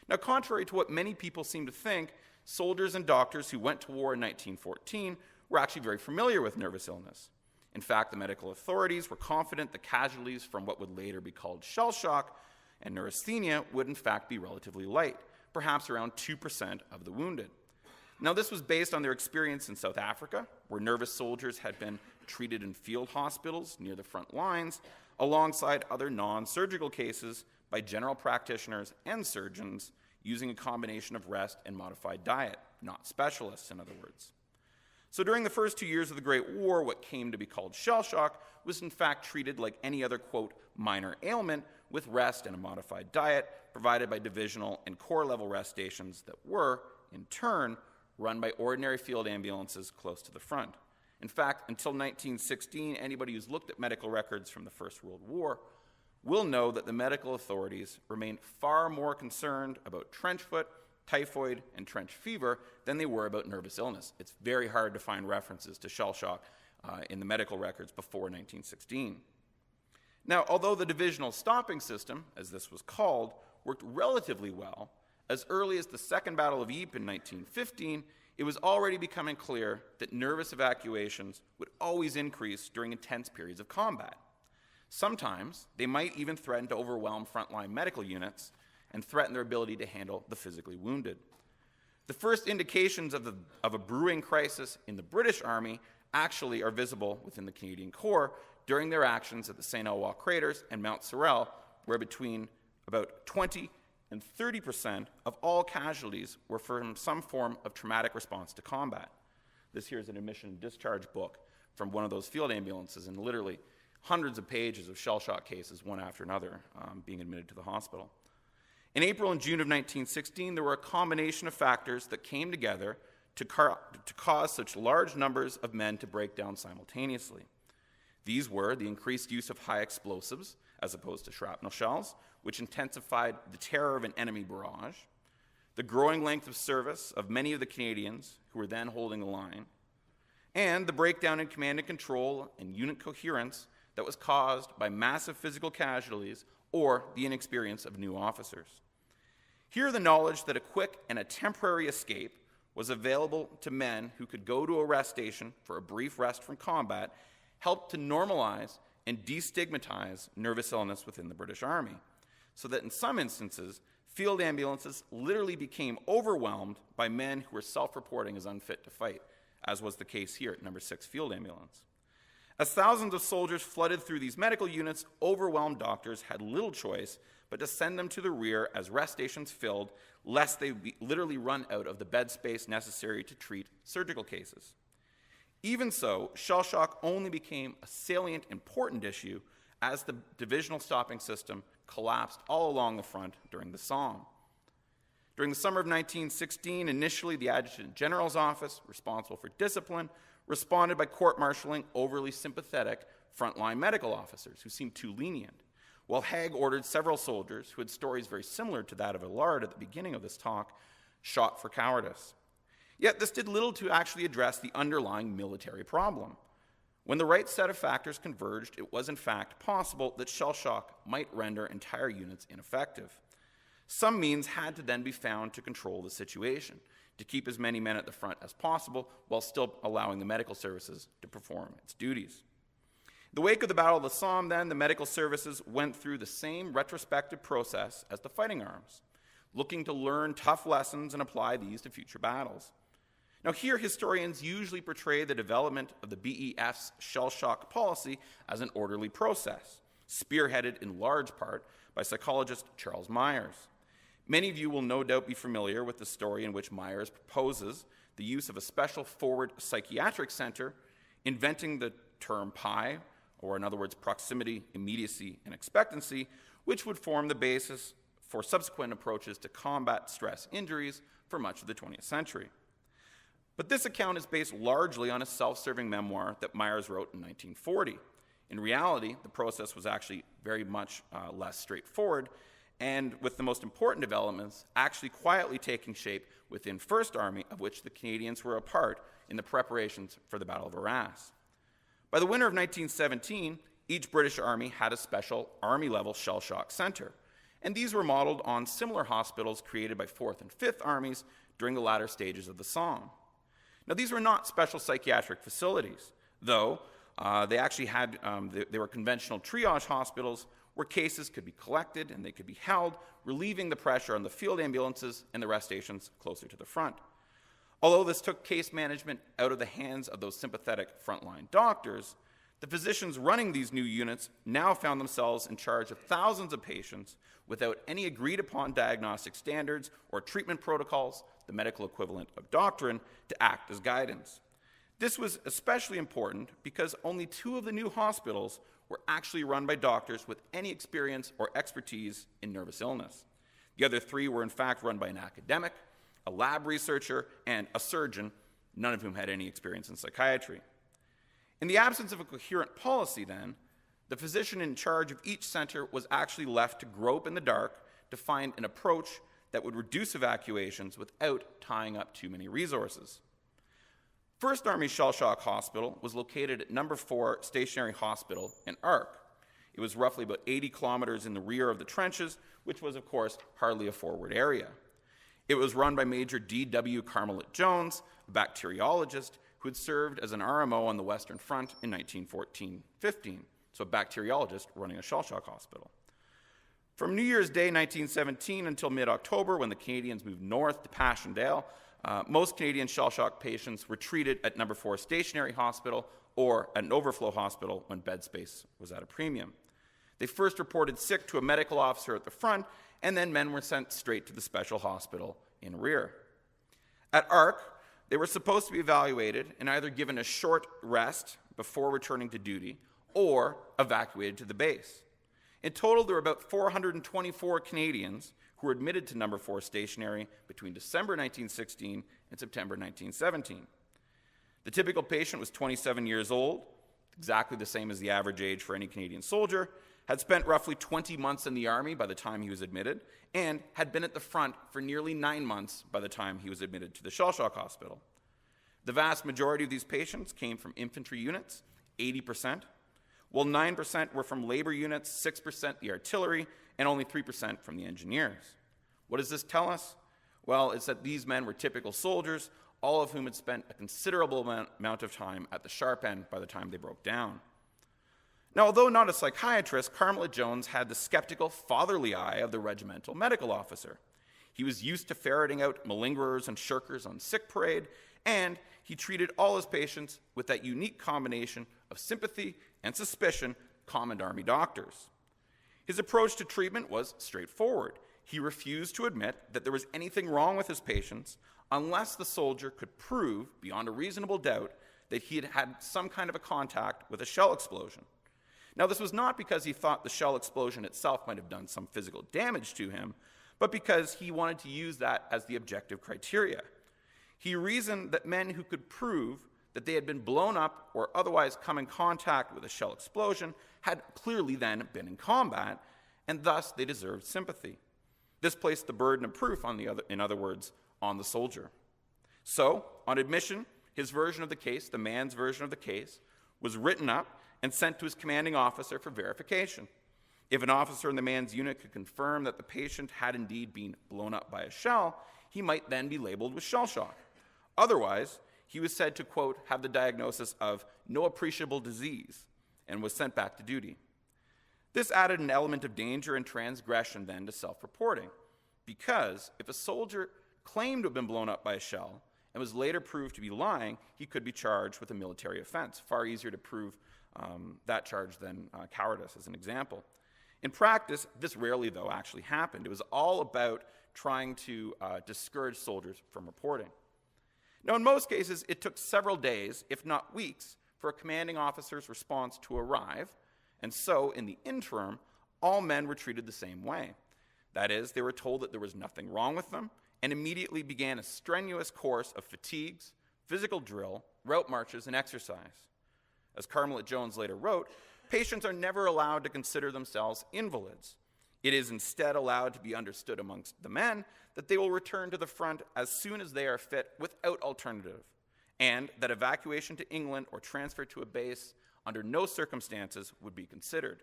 Now, contrary to what many people seem to think, soldiers and doctors who went to war in 1914 were actually very familiar with nervous illness. In fact, the medical authorities were confident the casualties from what would later be called shell shock and neurasthenia would in fact be relatively light, perhaps around 2% of the wounded. Now, this was based on their experience in South Africa, where nervous soldiers had been treated in field hospitals near the front lines, alongside other non-surgical cases by general practitioners and surgeons using a combination of rest and modified diet, not specialists, in other words. So during the first 2 years of the Great War, what came to be called shell shock was in fact treated like any other, quote, minor ailment with rest and a modified diet provided by divisional and corps level rest stations that were, in turn, run by ordinary field ambulances close to the front. In fact, until 1916, anybody who's looked at medical records from the First World War will know that the medical authorities remained far more concerned about trench foot, typhoid, and trench fever than they were about nervous illness. It's very hard to find references to shell shock in the medical records before 1916. Now, although the divisional stopping system, as this was called, worked relatively well, as early as the Second Battle of Ypres in 1915, it was already becoming clear that nervous evacuations would always increase during intense periods of combat. Sometimes they might even threaten to overwhelm frontline medical units and threaten their ability to handle the physically wounded. The first indications of a brewing crisis in the British Army actually are visible within the Canadian Corps during their actions at the St. Eloi craters and Mount Sorel, where between about 20 and 30% of all casualties were from some form of traumatic response to combat. This here is an admission and discharge book from one of those field ambulances, and literally hundreds of pages of shell shock cases, one after another, being admitted to the hospital. In April and June of 1916, there were a combination of factors that came together to cause such large numbers of men to break down simultaneously. These were the increased use of high explosives, as opposed to shrapnel shells, which intensified the terror of an enemy barrage, the growing length of service of many of the Canadians who were then holding the line, and the breakdown in command and control and unit coherence that was caused by massive physical casualties or the inexperience of new officers. Here, the knowledge that a quick and a temporary escape was available to men who could go to a rest station for a brief rest from combat helped to normalize and destigmatize nervous illness within the British Army, so that in some instances, field ambulances literally became overwhelmed by men who were self-reporting as unfit to fight, as was the case here at No. 6 Field Ambulance. As thousands of soldiers flooded through these medical units, overwhelmed doctors had little choice but to send them to the rear as rest stations filled, lest they be literally run out of the bed space necessary to treat surgical cases. Even so, shell shock only became a salient, important issue as the divisional stopping system collapsed all along the front during the Somme. During the summer of 1916, initially the Adjutant General's office, responsible for discipline, responded by court-martialing overly sympathetic frontline medical officers who seemed too lenient, while Haig ordered several soldiers who had stories very similar to that of Allard at the beginning of this talk, shot for cowardice. Yet this did little to actually address the underlying military problem. When the right set of factors converged, it was in fact possible that shell shock might render entire units ineffective. Some means had to then be found to control the situation, to keep as many men at the front as possible while still allowing the medical services to perform its duties. In the wake of the Battle of the Somme, then, the medical services went through the same retrospective process as the fighting arms, looking to learn tough lessons and apply these to future battles. Now, here, historians usually portray the development of the BEF's shell shock policy as an orderly process, spearheaded in large part by psychologist Charles Myers. Many of you will no doubt be familiar with the story in which Myers proposes the use of a special forward psychiatric center, inventing the term PI, or in other words, proximity, immediacy, and expectancy, which would form the basis for subsequent approaches to combat stress injuries for much of the 20th century. But this account is based largely on a self-serving memoir that Myers wrote in 1940. In reality, the process was actually very much less straightforward, and with the most important developments actually quietly taking shape within First Army, of which the Canadians were a part in the preparations for the Battle of Arras. By the winter of 1917, each British Army had a special Army-level shell shock center, and these were modeled on similar hospitals created by 4th and 5th Armies during the latter stages of the Somme. Now, these were not special psychiatric facilities, though they actually had, they were conventional triage hospitals where cases could be collected and they could be held, relieving the pressure on the field ambulances and the rest stations closer to the front. Although this took case management out of the hands of those sympathetic frontline doctors, the physicians running these new units now found themselves in charge of thousands of patients without any agreed-upon diagnostic standards or treatment protocols, the medical equivalent of doctrine, to act as guidance. This was especially important because only 2 of the new hospitals were actually run by doctors with any experience or expertise in nervous illness. The other 3 were in fact run by an academic, a lab researcher, and a surgeon, none of whom had any experience in psychiatry. In the absence of a coherent policy, then, the physician in charge of each center was actually left to grope in the dark to find an approach that would reduce evacuations without tying up too many resources. First Army Shell Shock Hospital was located at No. 4 Stationary Hospital in Arc. It was roughly about 80 kilometers in the rear of the trenches, which was, of course, hardly a forward area. It was run by Major D.W. Carmelite Jones, a bacteriologist who had served as an RMO on the Western Front in 1914-15, so a bacteriologist running a shell shock hospital. From New Year's Day 1917 until mid-October, when the Canadians moved north to Passchendaele, most Canadian shell shock patients were treated at No. 4 Stationary Hospital or at an overflow hospital when bed space was at a premium. They first reported sick to a medical officer at the front, and then men were sent straight to the special hospital in rear. At Arc, they were supposed to be evaluated and either given a short rest before returning to duty or evacuated to the base. In total, there were about 424 Canadians who were admitted to No. 4 Stationary between December 1916 and September 1917. The typical patient was 27 years old, exactly the same as the average age for any Canadian soldier, had spent roughly 20 months in the Army by the time he was admitted, and had been at the front for nearly 9 months by the time he was admitted to the shell shock hospital. The vast majority of these patients came from infantry units, 80%, while 9% were from labor units, 6% the artillery, and only 3% from the engineers. What does this tell us? Well, it's that these men were typical soldiers, all of whom had spent a considerable amount of time at the sharp end by the time they broke down. Now, although not a psychiatrist, Carmelite Jones had the skeptical, fatherly eye of the regimental medical officer. He was used to ferreting out malingerers and shirkers on sick parade, and he treated all his patients with that unique combination of sympathy and suspicion common to Army doctors. His approach to treatment was straightforward. He refused to admit that there was anything wrong with his patients unless the soldier could prove, beyond a reasonable doubt, that he had had some kind of a contact with a shell explosion. Now, this was not because he thought the shell explosion itself might have done some physical damage to him, but because he wanted to use that as the objective criteria. He reasoned that men who could prove that they had been blown up or otherwise come in contact with a shell explosion had clearly then been in combat, and thus they deserved sympathy. This placed the burden of proof, in other words, on the soldier. So, on admission, his version of the case, the man's version of the case, was written up and sent to his commanding officer for verification. If an officer in the man's unit could confirm that the patient had indeed been blown up by a shell, he might then be labeled with shell shock. Otherwise, he was said to, quote, have the diagnosis of no appreciable disease, and was sent back to duty. This added an element of danger and transgression then to self-reporting, because if a soldier claimed to have been blown up by a shell and was later proved to be lying, he could be charged with a military offense, far easier to prove that charge then cowardice as an example. In practice, this rarely, though, actually happened. It was all about trying to discourage soldiers from reporting. Now, in most cases, it took several days, if not weeks, for a commanding officer's response to arrive, and so, in the interim, all men were treated the same way. That is, they were told that there was nothing wrong with them, and immediately began a strenuous course of fatigues, physical drill, route marches, and exercise. As Carmelite Jones later wrote, patients are never allowed to consider themselves invalids. It is instead allowed to be understood amongst the men that they will return to the front as soon as they are fit without alternative, and that evacuation to England or transfer to a base under no circumstances would be considered.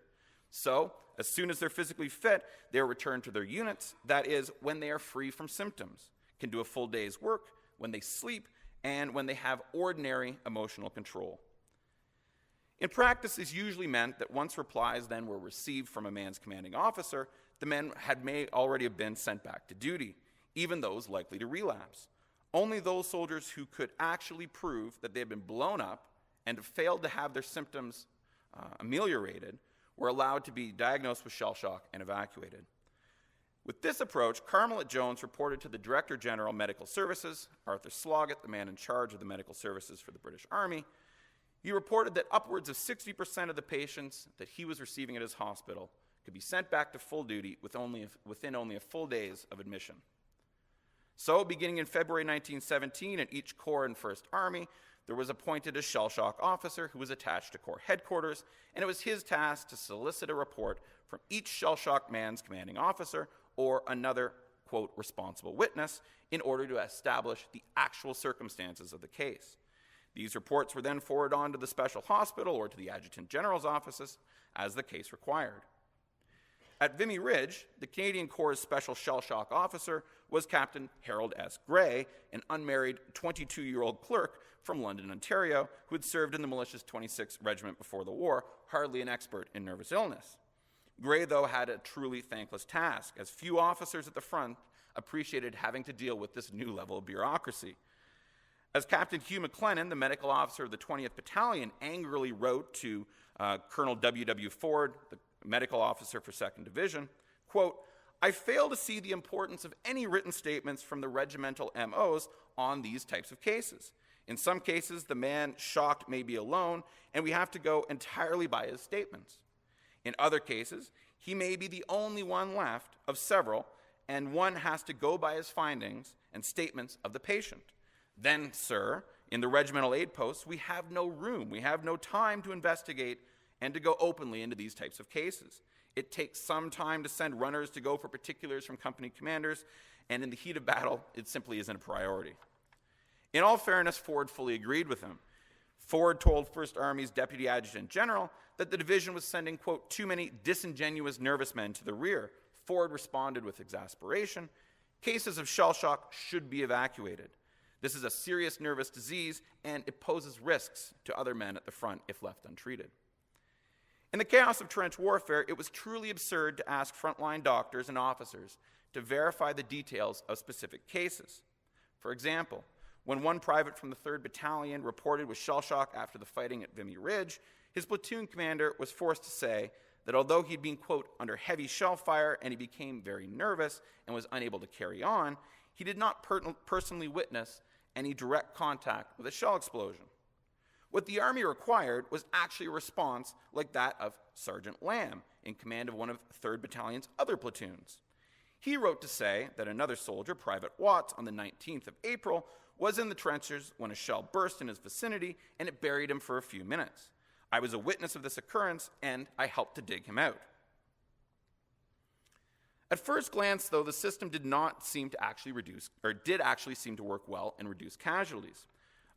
So, as soon as they're physically fit, they are returned to their units, that is, when they are free from symptoms, can do a full day's work, when they sleep, and when they have ordinary emotional control. In practice, this usually meant that once replies then were received from a man's commanding officer, the men may already have been sent back to duty, even those likely to relapse. Only those soldiers who could actually prove that they had been blown up and failed to have their symptoms ameliorated were allowed to be diagnosed with shell shock and evacuated. With this approach, Carmelite Jones reported to the Director General Medical Services, Arthur Sloggett, the man in charge of the medical services for the British Army. He reported that upwards of 60% of the patients that he was receiving at his hospital could be sent back to full duty within only a full days of admission. So, beginning in February 1917, in each Corps and First Army, there was appointed a shell shock officer who was attached to Corps headquarters, and it was his task to solicit a report from each shell shock man's commanding officer or another, quote, responsible witness in order to establish the actual circumstances of the case. These reports were then forwarded on to the special hospital or to the Adjutant General's offices as the case required. At Vimy Ridge, the Canadian Corps' special shell shock officer was Captain Harold S. Gray, an unmarried 22-year-old clerk from London, Ontario, who had served in the Militia's 26th Regiment before the war, hardly an expert in nervous illness. Gray, though, had a truly thankless task, as few officers at the front appreciated having to deal with this new level of bureaucracy. As Captain Hugh McLennan, the medical officer of the 20th Battalion, angrily wrote to Colonel W.W. Ford, the medical officer for 2nd Division, quote, "I fail to see the importance of any written statements from the regimental MOs on these types of cases. In some cases, the man shocked may be alone, and we have to go entirely by his statements. In other cases, he may be the only one left of several, and one has to go by his findings and statements of the patient. Then, sir, in the regimental aid posts, we have no room, we have no time to investigate and to go openly into these types of cases. It takes some time to send runners to go for particulars from company commanders, and in the heat of battle, it simply isn't a priority." In all fairness, Ford fully agreed with him. Ford told First Army's Deputy Adjutant General that the division was sending, quote, "too many disingenuous nervous men to the rear." Ford responded with exasperation, "Cases of shell shock should be evacuated. This is a serious nervous disease, and it poses risks to other men at the front if left untreated." In the chaos of trench warfare, it was truly absurd to ask frontline doctors and officers to verify the details of specific cases. For example, when one private from the 3rd Battalion reported with shell shock after the fighting at Vimy Ridge, his platoon commander was forced to say that although he'd been, quote, "under heavy shell fire and he became very nervous and was unable to carry on, he did not personally witness any direct contact with a shell explosion." What the Army required was actually a response like that of Sergeant Lamb, in command of one of 3rd Battalion's other platoons. He wrote to say that another soldier, Private Watts, on the 19th of April, was in the trenches when a shell burst in his vicinity and it buried him for a few minutes. "I was a witness of this occurrence and I helped to dig him out." At first glance, though, the system did seem to work well and reduce casualties.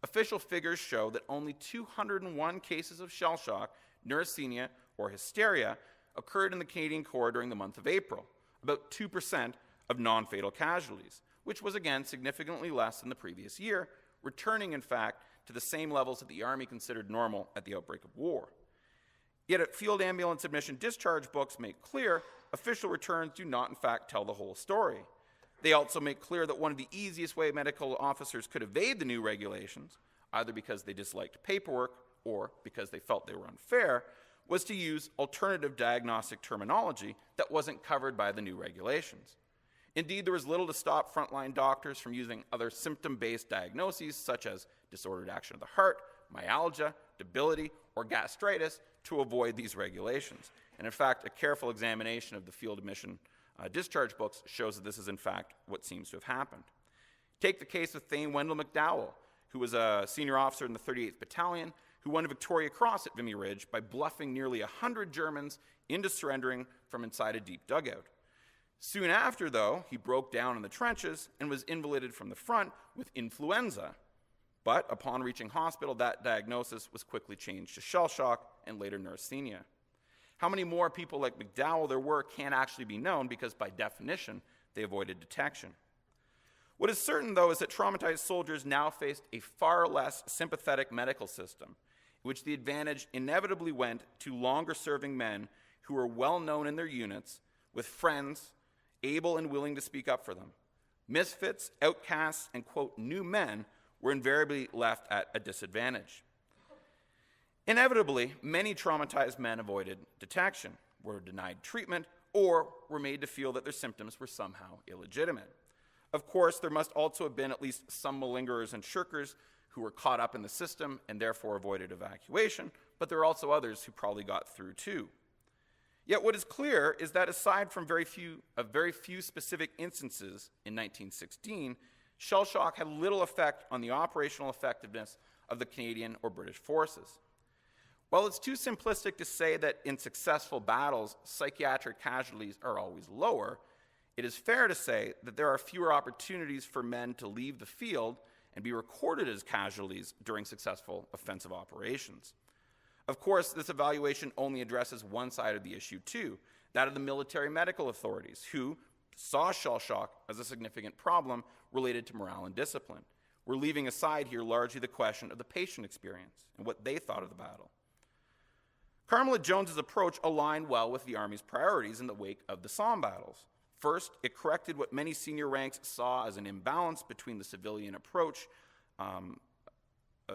Official figures show that only 201 cases of shell shock, neurasthenia, or hysteria occurred in the Canadian Corps during the month of April, about 2% of non-fatal casualties, which was again significantly less than the previous year, returning in fact to the same levels that the Army considered normal at the outbreak of war. Yet at field ambulance admission discharge books make clear, official returns do not in fact tell the whole story. They also make clear that one of the easiest way medical officers could evade the new regulations, either because they disliked paperwork or because they felt they were unfair, was to use alternative diagnostic terminology that wasn't covered by the new regulations. Indeed, there was little to stop frontline doctors from using other symptom-based diagnoses such as disordered action of the heart, myalgia, debility, or gastritis to avoid these regulations. And in fact, a careful examination of the field admission discharge books shows that this is in fact what seems to have happened. Take the case of Thane Wendell McDowell, who was a senior officer in the 38th Battalion, who won a Victoria Cross at Vimy Ridge by bluffing nearly 100 Germans into surrendering from inside a deep dugout. Soon after, though, he broke down in the trenches and was invalided from the front with influenza. But upon reaching hospital, that diagnosis was quickly changed to shell shock and later neurasthenia. How many more people like McDowell there were can't actually be known because, by definition, they avoided detection. What is certain, though, is that traumatized soldiers now faced a far less sympathetic medical system, in which the advantage inevitably went to longer-serving men who were well-known in their units, with friends able and willing to speak up for them. Misfits, outcasts, and, quote, new men were invariably left at a disadvantage. Inevitably, many traumatized men avoided detection, were denied treatment, or were made to feel that their symptoms were somehow illegitimate. Of course, there must also have been at least some malingerers and shirkers who were caught up in the system and therefore avoided evacuation, but there are also others who probably got through too. Yet what is clear is that aside from very few specific instances in 1916, shell shock had little effect on the operational effectiveness of the Canadian or British forces. While it's too simplistic to say that in successful battles, psychiatric casualties are always lower, it is fair to say that there are fewer opportunities for men to leave the field and be recorded as casualties during successful offensive operations. Of course, this evaluation only addresses one side of the issue too, that of the military medical authorities, who saw shell shock as a significant problem related to morale and discipline. We're leaving aside here largely the question of the patient experience and what they thought of the battle. Carmelite Jones's approach aligned well with the Army's priorities in the wake of the Somme battles. First, it corrected what many senior ranks saw as an imbalance between the civilian approach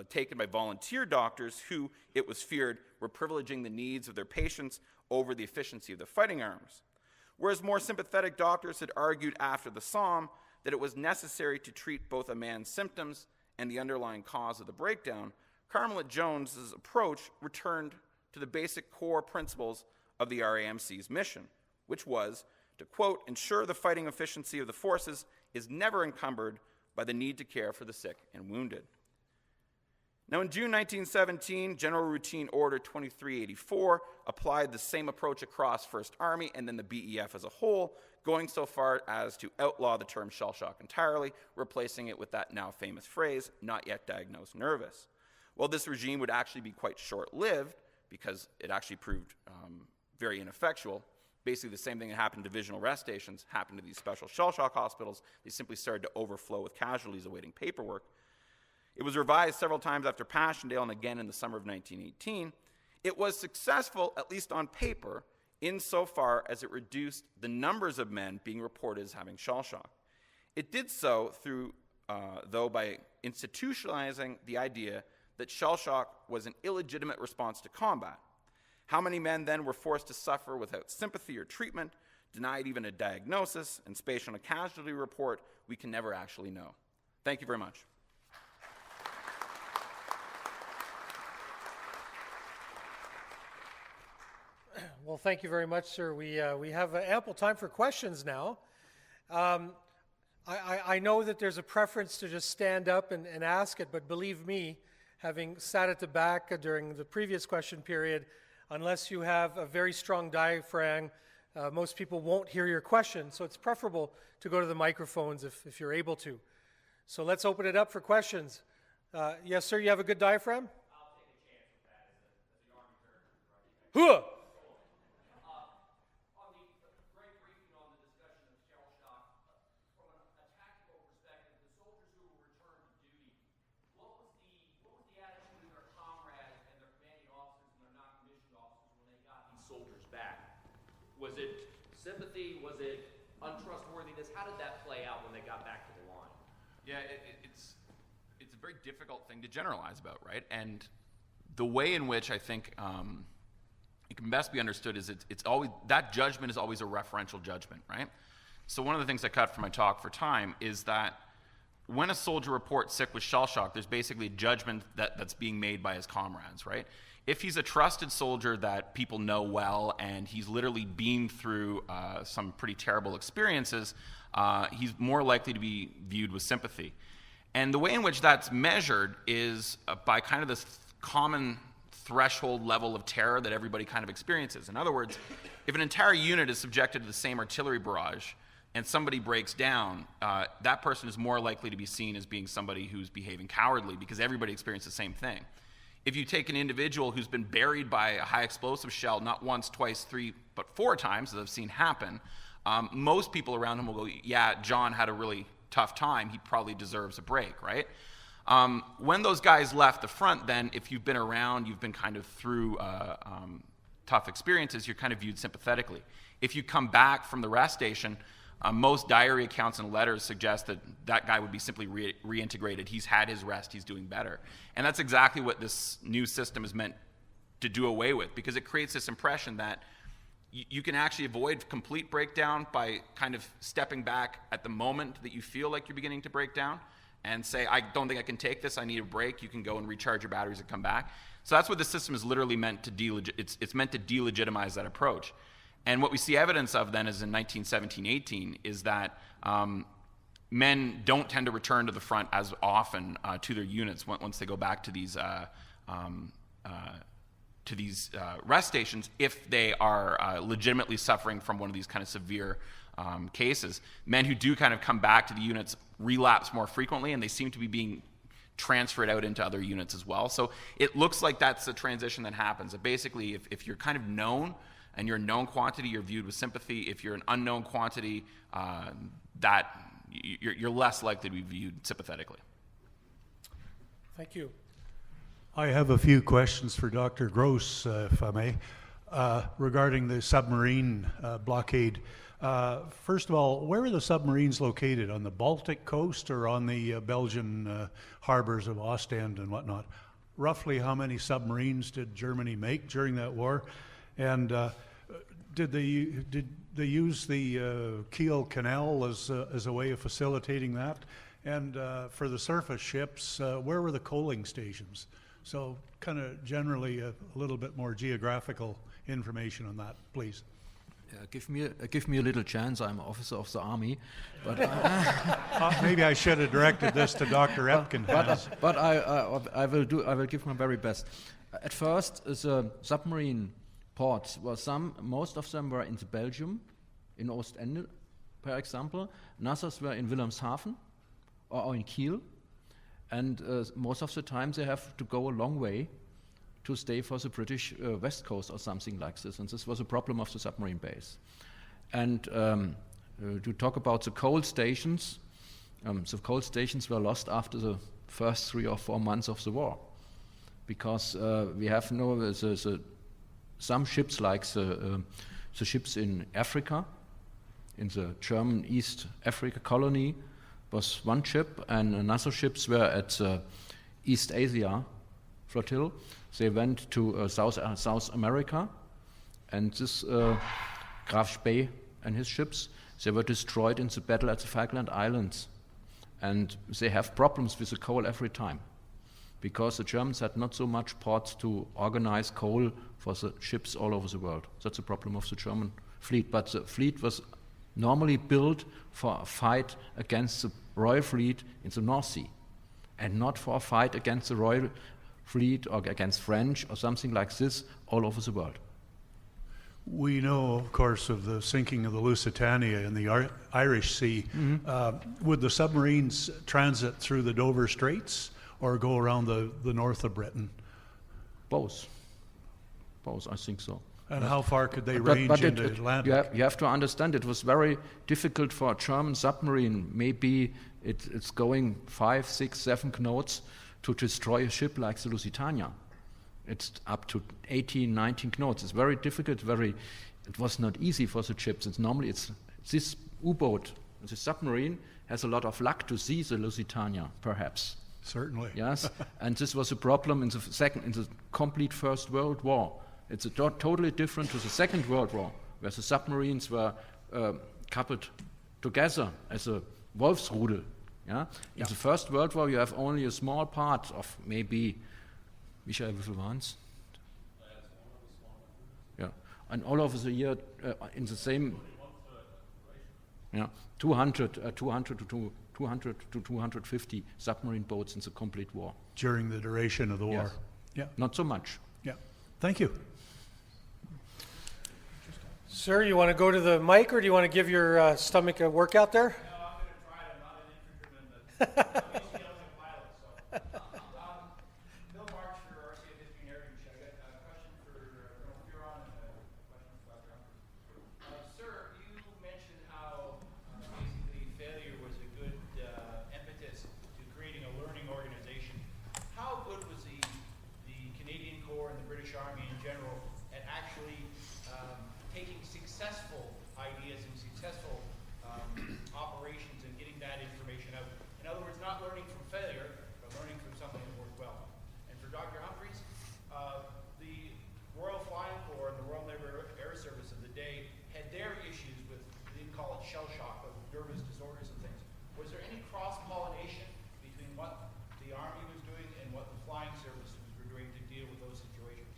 taken by volunteer doctors who, it was feared, were privileging the needs of their patients over the efficiency of the fighting arms. Whereas more sympathetic doctors had argued after the Somme that it was necessary to treat both a man's symptoms and the underlying cause of the breakdown, Carmelite Jones's approach returned to the basic core principles of the RAMC's mission, which was to, quote, ensure the fighting efficiency of the forces is never encumbered by the need to care for the sick and wounded. Now, in June 1917, General Routine Order 2384 applied the same approach across First Army and then the BEF as a whole, going so far as to outlaw the term shell shock entirely, replacing it with that now famous phrase, not yet diagnosed nervous. Well, this regime would actually be quite short-lived because it actually proved very ineffectual. Basically, the same thing that happened to divisional rest stations happened to these special shell shock hospitals. They simply started to overflow with casualties awaiting paperwork. It was revised several times after Passchendaele and again in the summer of 1918. It was successful, at least on paper, insofar as it reduced the numbers of men being reported as having shell shock. It did so through, though, by institutionalizing the idea that shell shock was an illegitimate response to combat. How many men then were forced to suffer without sympathy or treatment, denied even a diagnosis, and spaced on a casualty report, we can never actually know. Thank you very much. Well, thank you very much, sir. We have ample time for questions now. I know that there's a preference to just stand up and ask it, but believe me, having sat at the back during the previous question period, unless you have a very strong diaphragm, most people won't hear your question. So it's preferable to go to the microphones if you're able to. So let's open it up for questions. Yes, sir, you have a good diaphragm? I'll take a chance with that as the Army veteran. Huh! On the great briefing on the discussion of shell shock, from a tactical perspective, the soldiers who were returned to duty, what was the attitude of their comrades and their commanding officers and their non-commissioned officers when they got these soldiers back? Was it sympathy? Was it untrustworthiness? How did that play out when they got back to the line? Yeah, it's a very difficult thing to generalize about, right? And the way in which I think it can best be understood is it's always, that judgment is always a referential judgment, right? So one of the things I cut from my talk for time is that when a soldier reports sick with shell shock, there's basically a judgment that's being made by his comrades, right? If he's a trusted soldier that people know well and he's literally been through some pretty terrible experiences, he's more likely to be viewed with sympathy. And the way in which that's measured is by kind of this common threshold level of terror that everybody kind of experiences. In other words, if an entire unit is subjected to the same artillery barrage and somebody breaks down, that person is more likely to be seen as being somebody who's behaving cowardly because everybody experiences the same thing. If you take an individual who's been buried by a high explosive shell not once, twice, 3, but 4 times, as I've seen happen, most people around him will go, yeah, John had a really tough time, he probably deserves a break, right? When those guys left the front, then, if you've been around, you've been kind of through tough experiences, you're kind of viewed sympathetically. If you come back from the rest station, most diary accounts and letters suggest that that guy would be simply reintegrated. He's had his rest, he's doing better. And that's exactly what this new system is meant to do away with, because it creates this impression that you can actually avoid complete breakdown by kind of stepping back at the moment that you feel like you're beginning to break down and say, I don't think I can take this, I need a break. You can go and recharge your batteries and come back. So that's what the system is literally meant to it's meant to delegitimize that approach. And what we see evidence of then is in 1917-18 is that men don't tend to return to the front as often to their units once they go back to these rest stations if they are legitimately suffering from one of these kind of severe cases. Men who do kind of come back to the units relapse more frequently, and they seem to be being transferred out into other units as well. So it looks like that's the transition that happens. That basically, if you're kind of known, and you're a known quantity, you're viewed with sympathy. If you're an unknown quantity, you're less likely to be viewed sympathetically. Thank you. I have a few questions for Dr. Gross, if I may, regarding the submarine blockade. First of all, where are the submarines located? On the Baltic coast or on the Belgian harbors of Ostend and whatnot? Roughly how many submarines did Germany make during that war? And did they use the Kiel Canal as a way of facilitating that? And for the surface ships, where were the coaling stations? So kind of generally a little bit more geographical information on that, please. Give me a little chance. I'm an officer of the army, but maybe I should have directed this to Dr. Epkin. But I will give my very best. At first, the submarine ports were most of them were in Belgium, in Ostende, for example. Others were in Wilhelmshaven or in Kiel, and most of the time they have to go a long way to stay for the British West Coast or something like this, and this was a problem of the submarine base. And to talk about the coal stations were lost after the first 3 or 4 months of the war, because we have some ships like the ships in Africa, in the German East Africa colony, was one ship, and another ships were at the East Asia flotilla. They went to South America, and this Graf Spee and his ships, they were destroyed in the battle at the Falkland Islands, and they have problems with the coal every time, because the Germans had not so much ports to organize coal for the ships all over the world. That's a problem of the German fleet. But the fleet was normally built for a fight against the Royal Fleet in the North Sea, and not for a fight against the Royal Fleet or against French or something like this all over the world. We know, of course, of the sinking of the Lusitania in the Irish Sea. Mm-hmm. Would the submarines transit through the Dover Straits or go around the north of Britain? Both, I think so. And how far could they range in the Atlantic? You have to understand, it was very difficult for a German submarine. Maybe it's going 5, 6, 7 knots to destroy a ship like the Lusitania. It's up to 18, 19 knots. It's very difficult. It was not easy for the ships. It's this U-boat, the submarine, has a lot of luck to see the Lusitania, perhaps. Certainly. Yes, and this was a problem in the complete First World War. It's totally different to the Second World War, where the submarines were coupled together as a Wolfsrudel. Yeah? In the First World War, you have only a small part of maybe, Michael, wie viel waren's? Yeah, and all over the year in the same, 200 to 250 submarine boats in the complete war. During the duration of the war. Yes. Yeah. Not so much. Yeah. Thank you. Sir, you want to go to the mic, or do you want to give your stomach a workout there? No, I'm going to try it. I'm not an infantryman, but at least I was a pilot. So, Bill March for RCA History and Heritage. I got a question for Colonel Fearon and a question for Dr. Humphries. Sir, you mentioned how basically failure was a good impetus to creating a learning organization. How good was the Canadian Corps and the British Army in general at actually taking successful ideas and successful operations and getting that information out? In other words, not learning from failure, but learning from something that worked well. And for Dr. Humphries, the Royal Flying Corps and the Royal Naval Air Service of the day had their issues with, they didn't call it shell shock, but nervous disorders and things. Was there any cross-pollination between what the Army was doing and what the flying services were doing to deal with those situations?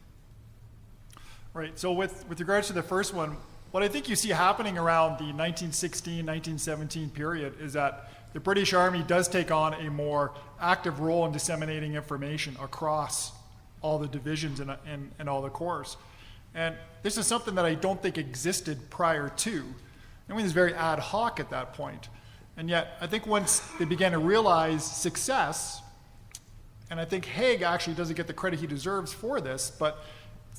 Right, so with regards to the first one, what I think you see happening around the 1916, 1917 period is that the British Army does take on a more active role in disseminating information across all the divisions and all the corps. And this is something that I don't think existed prior to. I mean, it was very ad hoc at that point. And yet, I think once they began to realize success, and I think Haig actually doesn't get the credit he deserves for this, but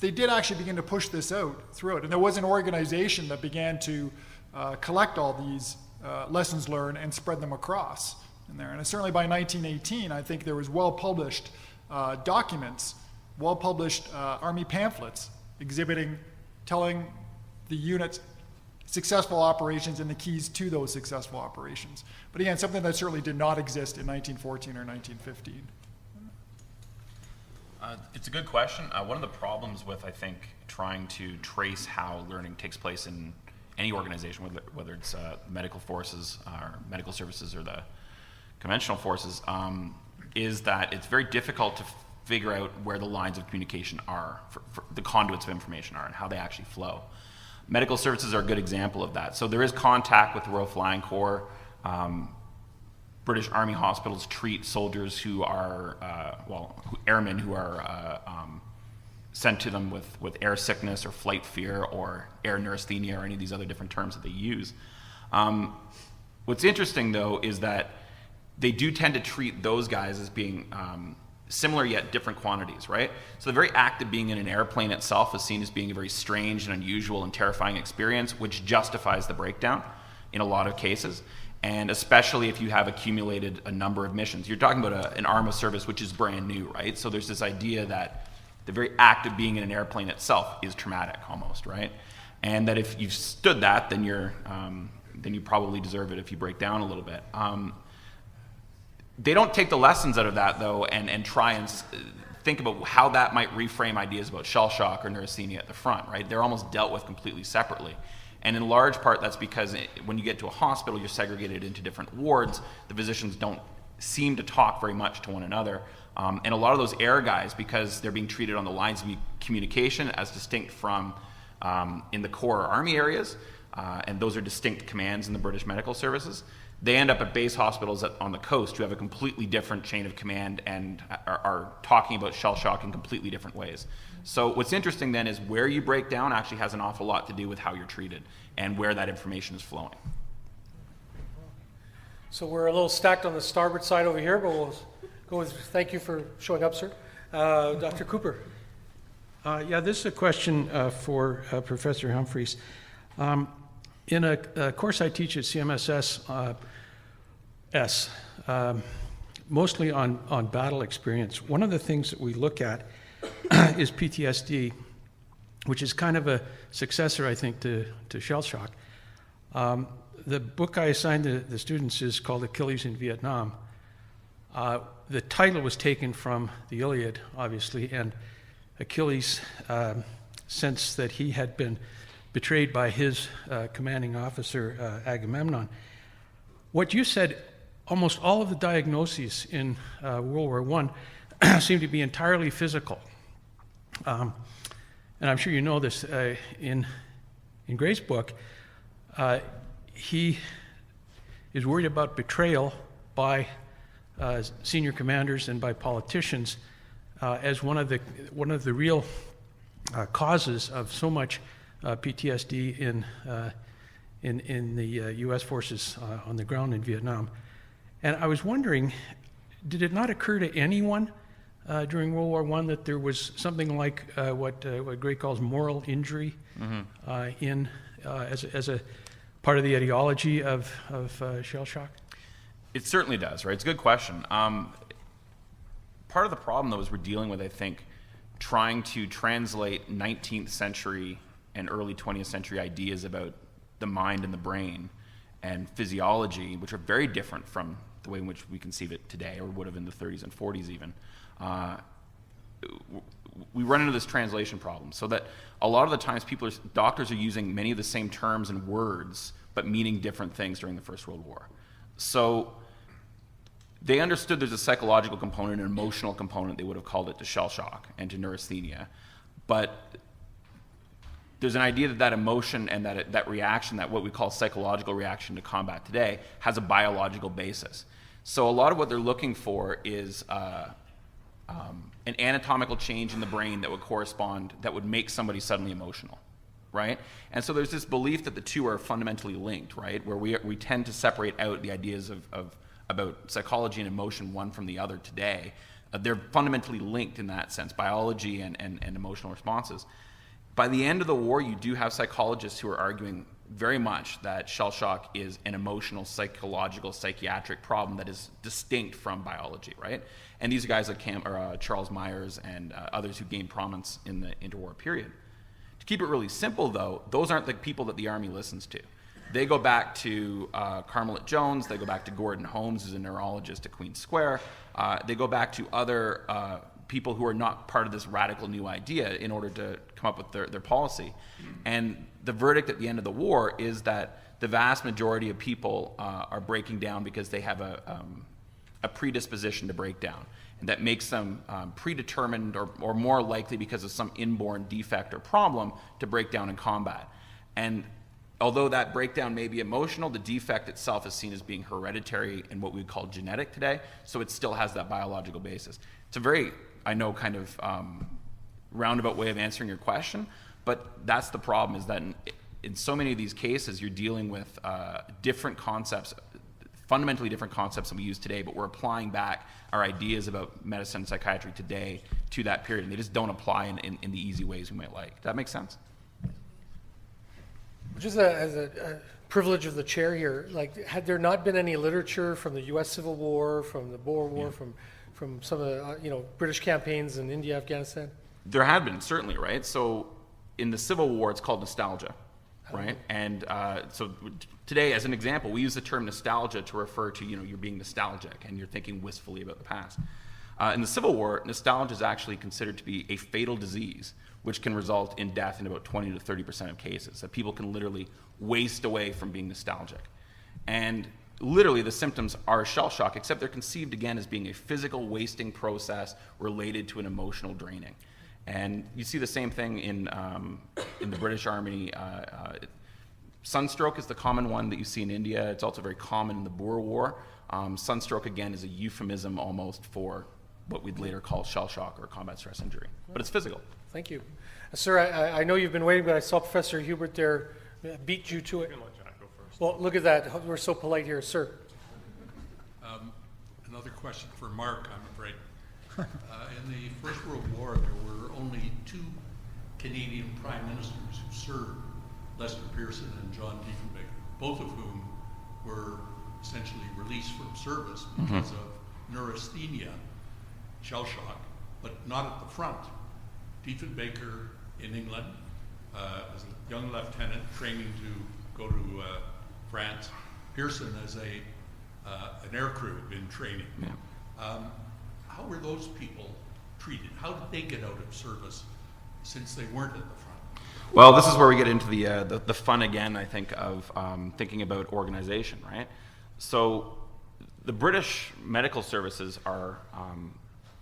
they did actually begin to push this out through it. And there was an organization that began to collect all these lessons learned and spread them across in there. And certainly by 1918, I think there was well-published documents, well-published Army pamphlets exhibiting, telling the units successful operations and the keys to those successful operations. But again, something that certainly did not exist in 1914 or 1915. It's a good question. One of the problems with, I think, trying to trace how learning takes place in any organization, whether it's medical forces or medical services or the conventional forces, is that it's very difficult to figure out where the lines of communication are, for the conduits of information are, and how they actually flow. Medical services are a good example of that. So there is contact with the Royal Flying Corps. British Army hospitals treat soldiers who are, airmen who are sent to them with air sickness or flight fear or air neurasthenia or any of these other different terms that they use. What's interesting, though, is that they do tend to treat those guys as being similar yet different quantities, right? So the very act of being in an airplane itself is seen as being a very strange and unusual and terrifying experience, which justifies the breakdown in a lot of cases. And especially if you have accumulated a number of missions. You're talking about an arm of service which is brand new, right? So there's this idea that the very act of being in an airplane itself is traumatic almost, right? And that if you've stood that, then you probably deserve it if you break down a little bit. They don't take the lessons out of that, though, and try and think about how that might reframe ideas about shell shock or neurasthenia at the front, right? They're almost dealt with completely separately. And in large part, that's because when you get to a hospital, you're segregated into different wards. The physicians don't seem to talk very much to one another. And a lot of those air guys, because they're being treated on the lines of communication as distinct from in the Corps or Army areas, and those are distinct commands in the British Medical Services, they end up at base hospitals on the coast who have a completely different chain of command and are talking about shell shock in completely different ways. So what's interesting then is where you break down actually has an awful lot to do with how you're treated and where that information is flowing. So we're a little stacked on the starboard side over here, but we'll go with, thank you for showing up, sir. Dr. Cooper. Yeah, this is a question for Professor Humphries. In a course I teach at CMSS, mostly on battle experience, one of the things that we look at is PTSD, which is kind of a successor, I think, to shell shock. The book I assigned the students is called Achilles in Vietnam. The title was taken from the Iliad, obviously, and Achilles sensed that he had been betrayed by his commanding officer, Agamemnon. What you said, almost all of the diagnoses in World War I seem to be entirely physical. And I'm sure you know this, in Gray's book, he is worried about betrayal by senior commanders and by politicians as one of the real causes of so much PTSD in the U.S. forces on the ground in Vietnam. And I was wondering, did it not occur to anyone during World War I that there was something like what Gray calls moral injury as a part of the etiology of shell shock? It certainly does, right? It's a good question. Part of the problem, though, is we're dealing with, I think, trying to translate 19th century and early 20th century ideas about the mind and the brain and physiology, which are very different from the way in which we conceive it today, or would have in the 30s and 40s even. We run into this translation problem, so that a lot of the times doctors are using many of the same terms and words, but meaning different things during the First World War. So they understood there's a psychological component, an emotional component, they would have called it, to shell shock and to neurasthenia. But there's an idea that emotion and that reaction, that what we call psychological reaction to combat today, has a biological basis. So a lot of what they're looking for is an anatomical change in the brain that would correspond, that would make somebody suddenly emotional, right? And so there's this belief that the two are fundamentally linked, right? Where we tend to separate out the ideas about psychology and emotion one from the other today. They're fundamentally linked in that sense, biology and emotional responses. By the end of the war, you do have psychologists who are arguing very much that shell shock is an emotional, psychological, psychiatric problem that is distinct from biology, right? And these are guys like Charles Myers and others who gained prominence in the interwar period. To keep it really simple, though, those aren't the people that the Army listens to. They go back to Carmelite Jones, they go back to Gordon Holmes, who's a neurologist at Queen's Square. They go back to other people who are not part of this radical new idea in order to come up with their policy. And the verdict at the end of the war is that the vast majority of people are breaking down because they have a predisposition to break down. And that makes them predetermined or more likely because of some inborn defect or problem to break down in combat. And although that breakdown may be emotional, the defect itself is seen as being hereditary and what we would call genetic today, so it still has that biological basis. It's a very, I know, kind of roundabout way of answering your question, but that's the problem, is that in so many of these cases, you're dealing with different concepts, fundamentally different concepts than we use today, but we're applying back our ideas about medicine and psychiatry today to that period, and they just don't apply in the easy ways we might like. Does that make sense? Just as a privilege of the chair here, like, had there not been any literature from the U.S. Civil War, from the Boer War, from some of the British campaigns in India, Afghanistan? There had been, certainly, right? So in the Civil War, it's called nostalgia, right? And so today, as an example, we use the term nostalgia to refer to, you're being nostalgic and you're thinking wistfully about the past. In the Civil War, nostalgia is actually considered to be a fatal disease, which can result in death in about 20 to 30% of cases, that people can literally waste away from being nostalgic. And literally the symptoms are shell shock, except they're conceived again as being a physical wasting process related to an emotional draining. And you see the same thing in the British Army. Sunstroke is the common one that you see in India. It's also very common in the Boer War. Sunstroke, again, is a euphemism almost for what we'd later call shell shock or combat stress injury. But it's physical. Thank you. Sir, I know you've been waiting, but I saw Professor Hubert there beat you to it. Well, look at that. We're so polite here. Sir. Another question for Mark, I'm afraid. In the First World War, there were only two Canadian prime ministers who served, Lester Pearson and John Diefenbaker, both of whom were essentially released from service because of neurasthenia, shell shock, but not at the front. Diefenbaker in England as a young lieutenant training to go to France. Pearson as an aircrew in training. How were those people treated? How did they get out of service since they weren't at the front? Well, this is where we get into the fun again, I think, of thinking about organization, right? So the British medical services are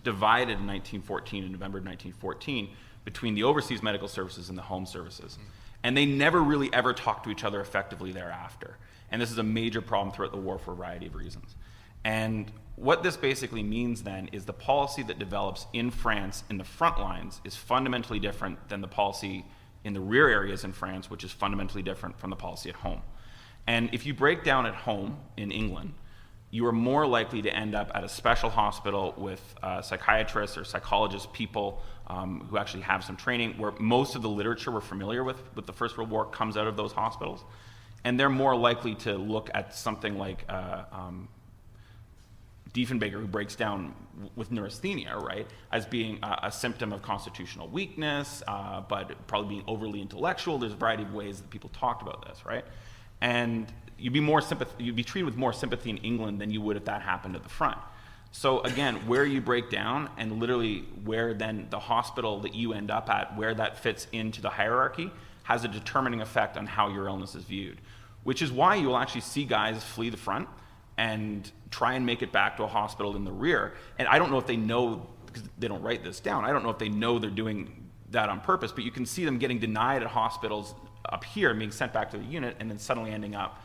divided in 1914, in November of 1914, between the overseas medical services and the home services. And they never really ever talked to each other effectively thereafter. And this is a major problem throughout the war for a variety of reasons. And what this basically means then is the policy that develops in France in the front lines is fundamentally different than the policy in the rear areas in France, which is fundamentally different from the policy at home. And if you break down at home in England, you are more likely to end up at a special hospital with psychiatrists or psychologists, people who actually have some training, where most of the literature we're familiar with the First World War comes out of those hospitals. And they're more likely to look at something like Diefenbaker, who breaks down with neurasthenia, right, as being a symptom of constitutional weakness, but probably being overly intellectual. There's a variety of ways that people talked about this, right? And you'd be treated with more sympathy in England than you would if that happened at the front. So again, where you break down and literally where then the hospital that you end up at, where that fits into the hierarchy, has a determining effect on how your illness is viewed. Which is why you will actually see guys flee the front and try and make it back to a hospital in the rear. And I don't know if they know, because they don't write this down, I don't know if they know they're doing that on purpose, but you can see them getting denied at hospitals up here and being sent back to the unit and then suddenly ending up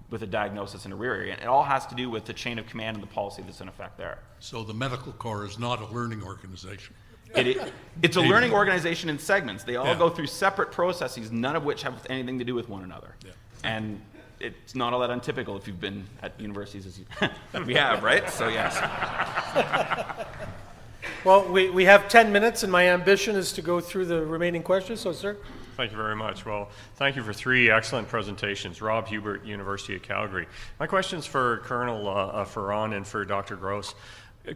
with a diagnosis in a rear area. And it all has to do with the chain of command and the policy that's in effect there. So the medical corps is not a learning organization. It's a learning organization in segments. They all Yeah. go through separate processes, none of which have anything to do with one another. Yeah. And it's not all that untypical if you've been at universities as we have, right? So yes. Well, we have 10 minutes, and my ambition is to go through the remaining questions. So, sir. Thank you very much. Well, thank you for 3 excellent presentations. Rob Hubert, University of Calgary. My question's for Colonel Fearon and for Dr. Gross.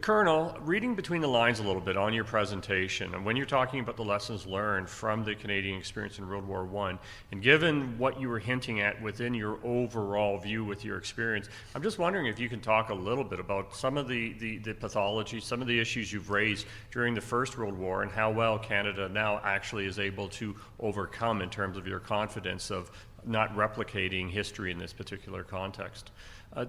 Colonel, reading between the lines a little bit on your presentation, and when you're talking about the lessons learned from the Canadian experience in World War I, and given what you were hinting at within your overall view with your experience, I'm just wondering if you can talk a little bit about some of the pathology, some of the issues you've raised during the First World War, and how well Canada now actually is able to overcome in terms of your confidence of not replicating history in this particular context.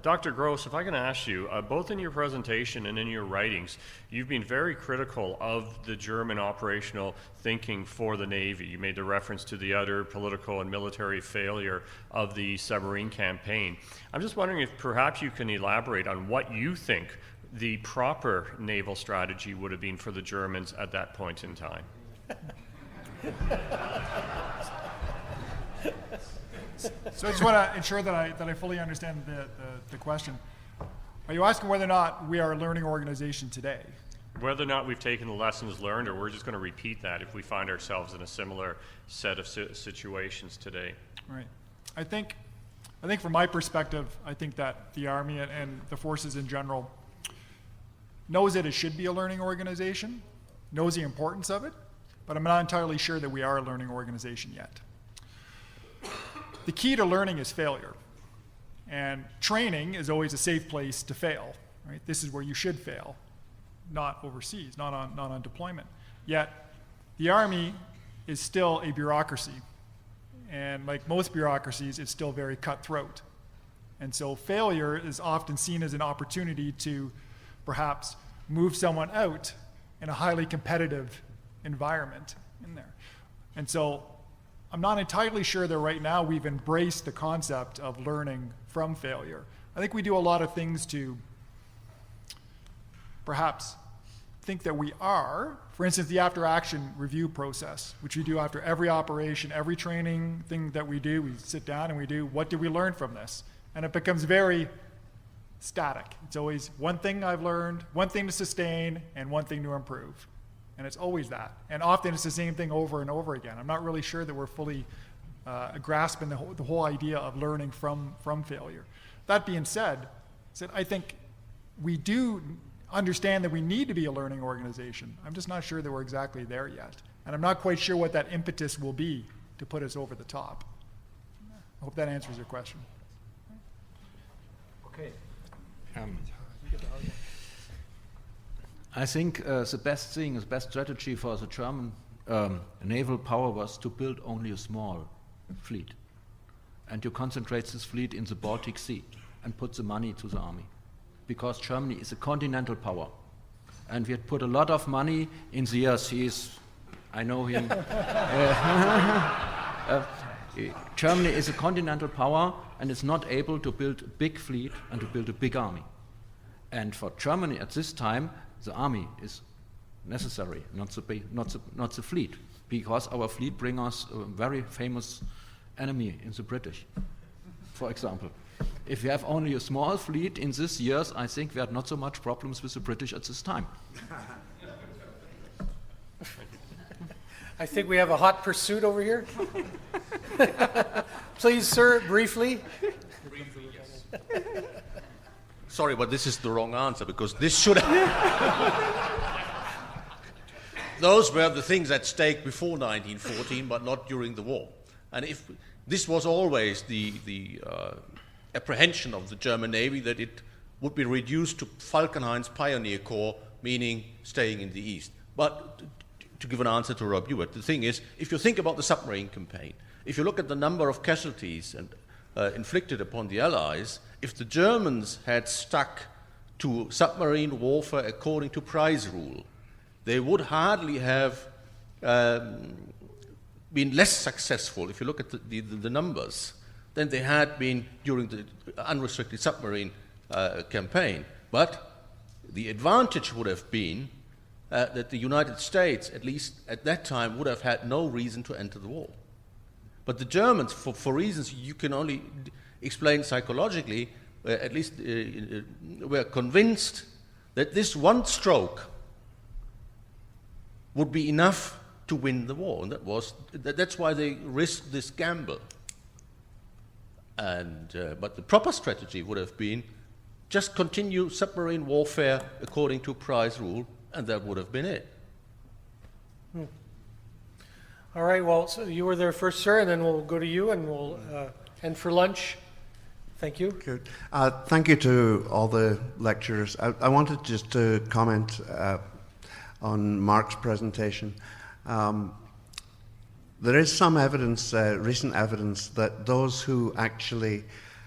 Dr. Gross, if I can ask you, both in your presentation and in your writings, you've been very critical of the German operational thinking for the Navy. You made the reference to the utter political and military failure of the submarine campaign. I'm just wondering if perhaps you can elaborate on what you think the proper naval strategy would have been for the Germans at that point in time. So I just want to ensure that I fully understand the question. Are you asking whether or not we are a learning organization today? Whether or not we've taken the lessons learned, or we're just going to repeat that if we find ourselves in a similar set of situations today. Right. I think from my perspective, I think that the Army and the forces in general knows that it should be a learning organization, knows the importance of it, but I'm not entirely sure that we are a learning organization yet. The key to learning is failure. And training is always a safe place to fail, right? This is where you should fail, not overseas, not on deployment. Yet, the Army is still a bureaucracy. And like most bureaucracies, it's still very cutthroat. And so failure is often seen as an opportunity to perhaps move someone out in a highly competitive environment in there. And so I'm not entirely sure that right now we've embraced the concept of learning from failure. I think we do a lot of things to perhaps think that we are. For instance, the after-action review process, which we do after every operation, every training thing that we do, we sit down and we do, what did we learn from this? And it becomes very static. It's always one thing I've learned, one thing to sustain, and one thing to improve. And it's always that. And often it's the same thing over and over again. I'm not really sure that we're fully grasping the whole idea of learning from failure. That being said, I think we do understand that we need to be a learning organization. I'm just not sure that we're exactly there yet. And I'm not quite sure what that impetus will be to put us over the top. I hope that answers your question. Okay. I think the best strategy for the German naval power was to build only a small fleet. And to concentrate this fleet in the Baltic Sea and put the money to the army. Because Germany is a continental power. And we had put a lot of money in the years. I know him. Germany is a continental power and is not able to build a big fleet and to build a big army. And for Germany at this time, the army is necessary, not the fleet, because our fleet brings us a very famous enemy in the British, for example. If we have only a small fleet in these years, I think we had not so much problems with the British at this time. I think we have a hot pursuit over here. Please, sir, briefly. Briefly, yes. Sorry, but this is the wrong answer, because this should those were the things at stake before 1914, but not during the war. And if this was always the apprehension of the German Navy, that it would be reduced to Falkenhayn's Pioneer Corps, meaning staying in the east. But to give an answer to Rob Hubert, the thing is, if you think about the submarine campaign, if you look at the number of casualties inflicted upon the Allies, if the Germans had stuck to submarine warfare according to prize rule, they would hardly have been less successful, if you look at the numbers, than they had been during the unrestricted submarine campaign. But the advantage would have been that the United States, at least at that time, would have had no reason to enter the war. But the Germans, for reasons you can only explain psychologically, at least were convinced that this one stroke would be enough to win the war, and that's why they risked this gamble. And but the proper strategy would have been just continue submarine warfare according to prize rule, and that would have been it. All right, well, so you were there first, sir, and then we'll go to you, and we'll end for lunch. Thank you. Good. Thank you to all the lecturers. I wanted just to comment on Mark's presentation. There is some evidence, recent evidence, that those who actually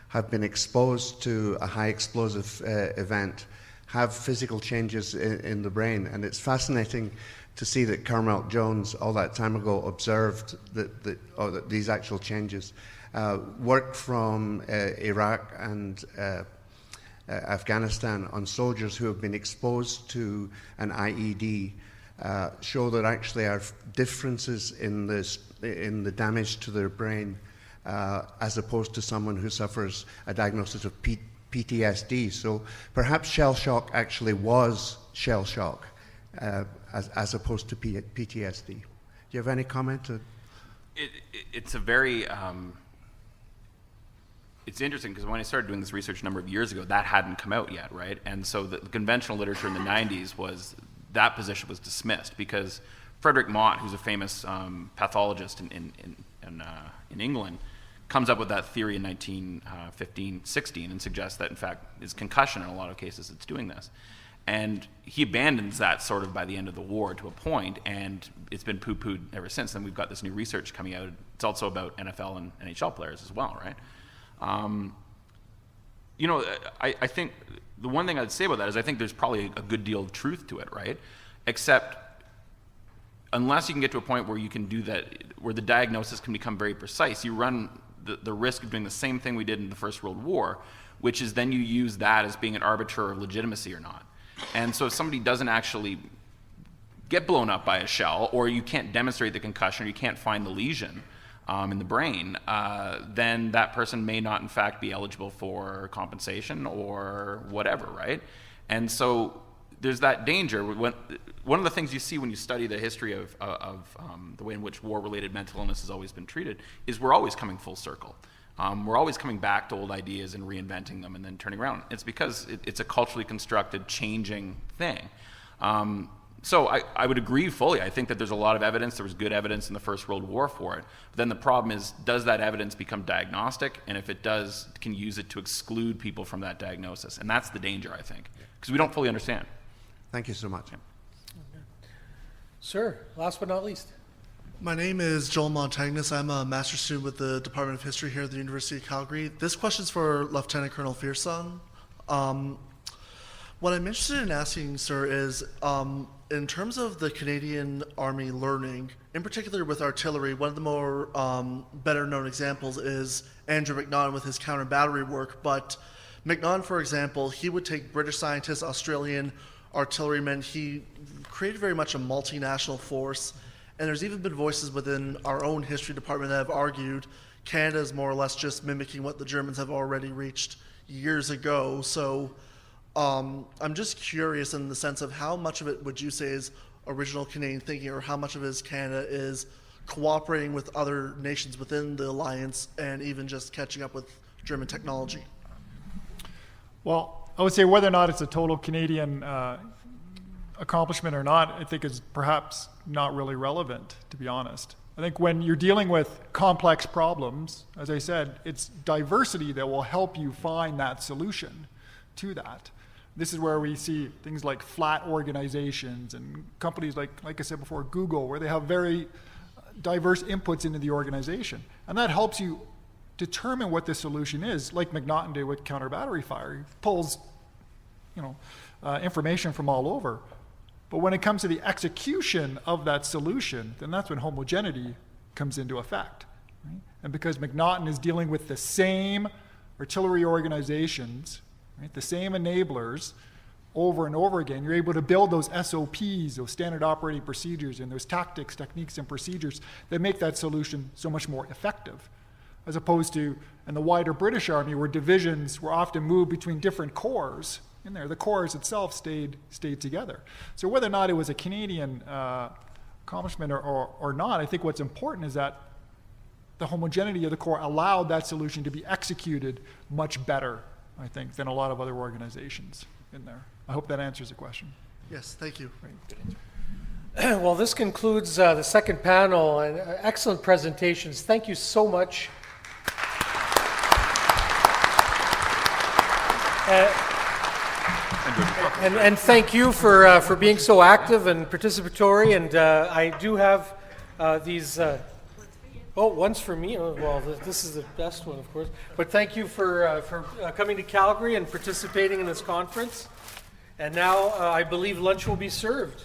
have been exposed to a high explosive event have physical changes in the brain. And it's fascinating to see that Carmel Jones, all that time ago, observed that these actual changes. Work from Iraq and Afghanistan on soldiers who have been exposed to an IED show that actually are differences in the damage to their brain as opposed to someone who suffers a diagnosis of PTSD. So perhaps shell shock actually was shell shock as opposed to PTSD. Do you have any comment? It's a very... It's interesting because when I started doing this research a number of years ago, that hadn't come out yet, right? And so the conventional literature in the 90s was that position was dismissed because Frederick Mott, who's a famous pathologist in England, comes up with that theory in 1915-16 and suggests that, in fact, it's concussion in a lot of cases that's doing this. And he abandons that sort of by the end of the war to a point, and it's been poo-pooed ever since. Then we've got this new research coming out. It's also about NFL and NHL players as well, right? I think the one thing I'd say about that is I think there's probably a good deal of truth to it, right? Except unless you can get to a point where you can do that, where the diagnosis can become very precise, you run the risk of doing the same thing we did in the First World War, which is then you use that as being an arbiter of legitimacy or not. And so if somebody doesn't actually get blown up by a shell, or you can't demonstrate the concussion, or you can't find the lesion in the brain, then that person may not, in fact, be eligible for compensation or whatever, right? And so there's that danger. One of the things you see when you study the history of the way in which war-related mental illness has always been treated is we're always coming full circle. We're always coming back to old ideas and reinventing them and then turning around. It's because it's a culturally constructed, changing thing. So I would agree fully. I think that there's a lot of evidence. There was good evidence in the First World War for it. But then the problem is, does that evidence become diagnostic? And if it does, can use it to exclude people from that diagnosis? And that's the danger, I think, because we don't fully understand. Thank you so much. Sir, last but not least. My name is Joel Montagnis. I'm a master's student with the Department of History here at the University of Calgary. This question's for Lieutenant Colonel Fearon. What I'm interested in asking, sir, is in terms of the Canadian Army learning, in particular with artillery, one of the more better known examples is Andrew McNaughton with his counter-battery work. But McNaughton, for example, he would take British scientists, Australian artillerymen. He created very much a multinational force. And there's even been voices within our own history department that have argued Canada is more or less just mimicking what the Germans have already reached years ago. So I'm just curious in the sense of how much of it would you say is original Canadian thinking, or how much of it is Canada is cooperating with other nations within the alliance and even just catching up with German technology? Well, I would say whether or not it's a total Canadian accomplishment or not, I think is perhaps not really relevant, to be honest. I think when you're dealing with complex problems, as I said, it's diversity that will help you find that solution to that. This is where we see things like flat organizations and companies like I said before, Google, where they have very diverse inputs into the organization. And that helps you determine what the solution is, like McNaughton did with counter-battery fire. He pulls information from all over. But when it comes to the execution of that solution, then that's when homogeneity comes into effect. Right? And because McNaughton is dealing with the same artillery organizations, right, the same enablers over and over again, you're able to build those SOPs, those standard operating procedures, and those tactics, techniques, and procedures that make that solution so much more effective. As opposed to in the wider British Army, where divisions were often moved between different corps in there. The corps itself stayed together. So whether or not it was a Canadian accomplishment or not, I think what's important is that the homogeneity of the corps allowed that solution to be executed much better, I think, than a lot of other organizations in there. I hope that answers the question. Yes, thank you. Well, this concludes the second panel, and excellent presentations. Thank you so much. And thank you for being so active and participatory. And I do have these. One's for me. Oh, well, this is the best one, of course. But thank you for coming to Calgary and participating in this conference. And now I believe lunch will be served.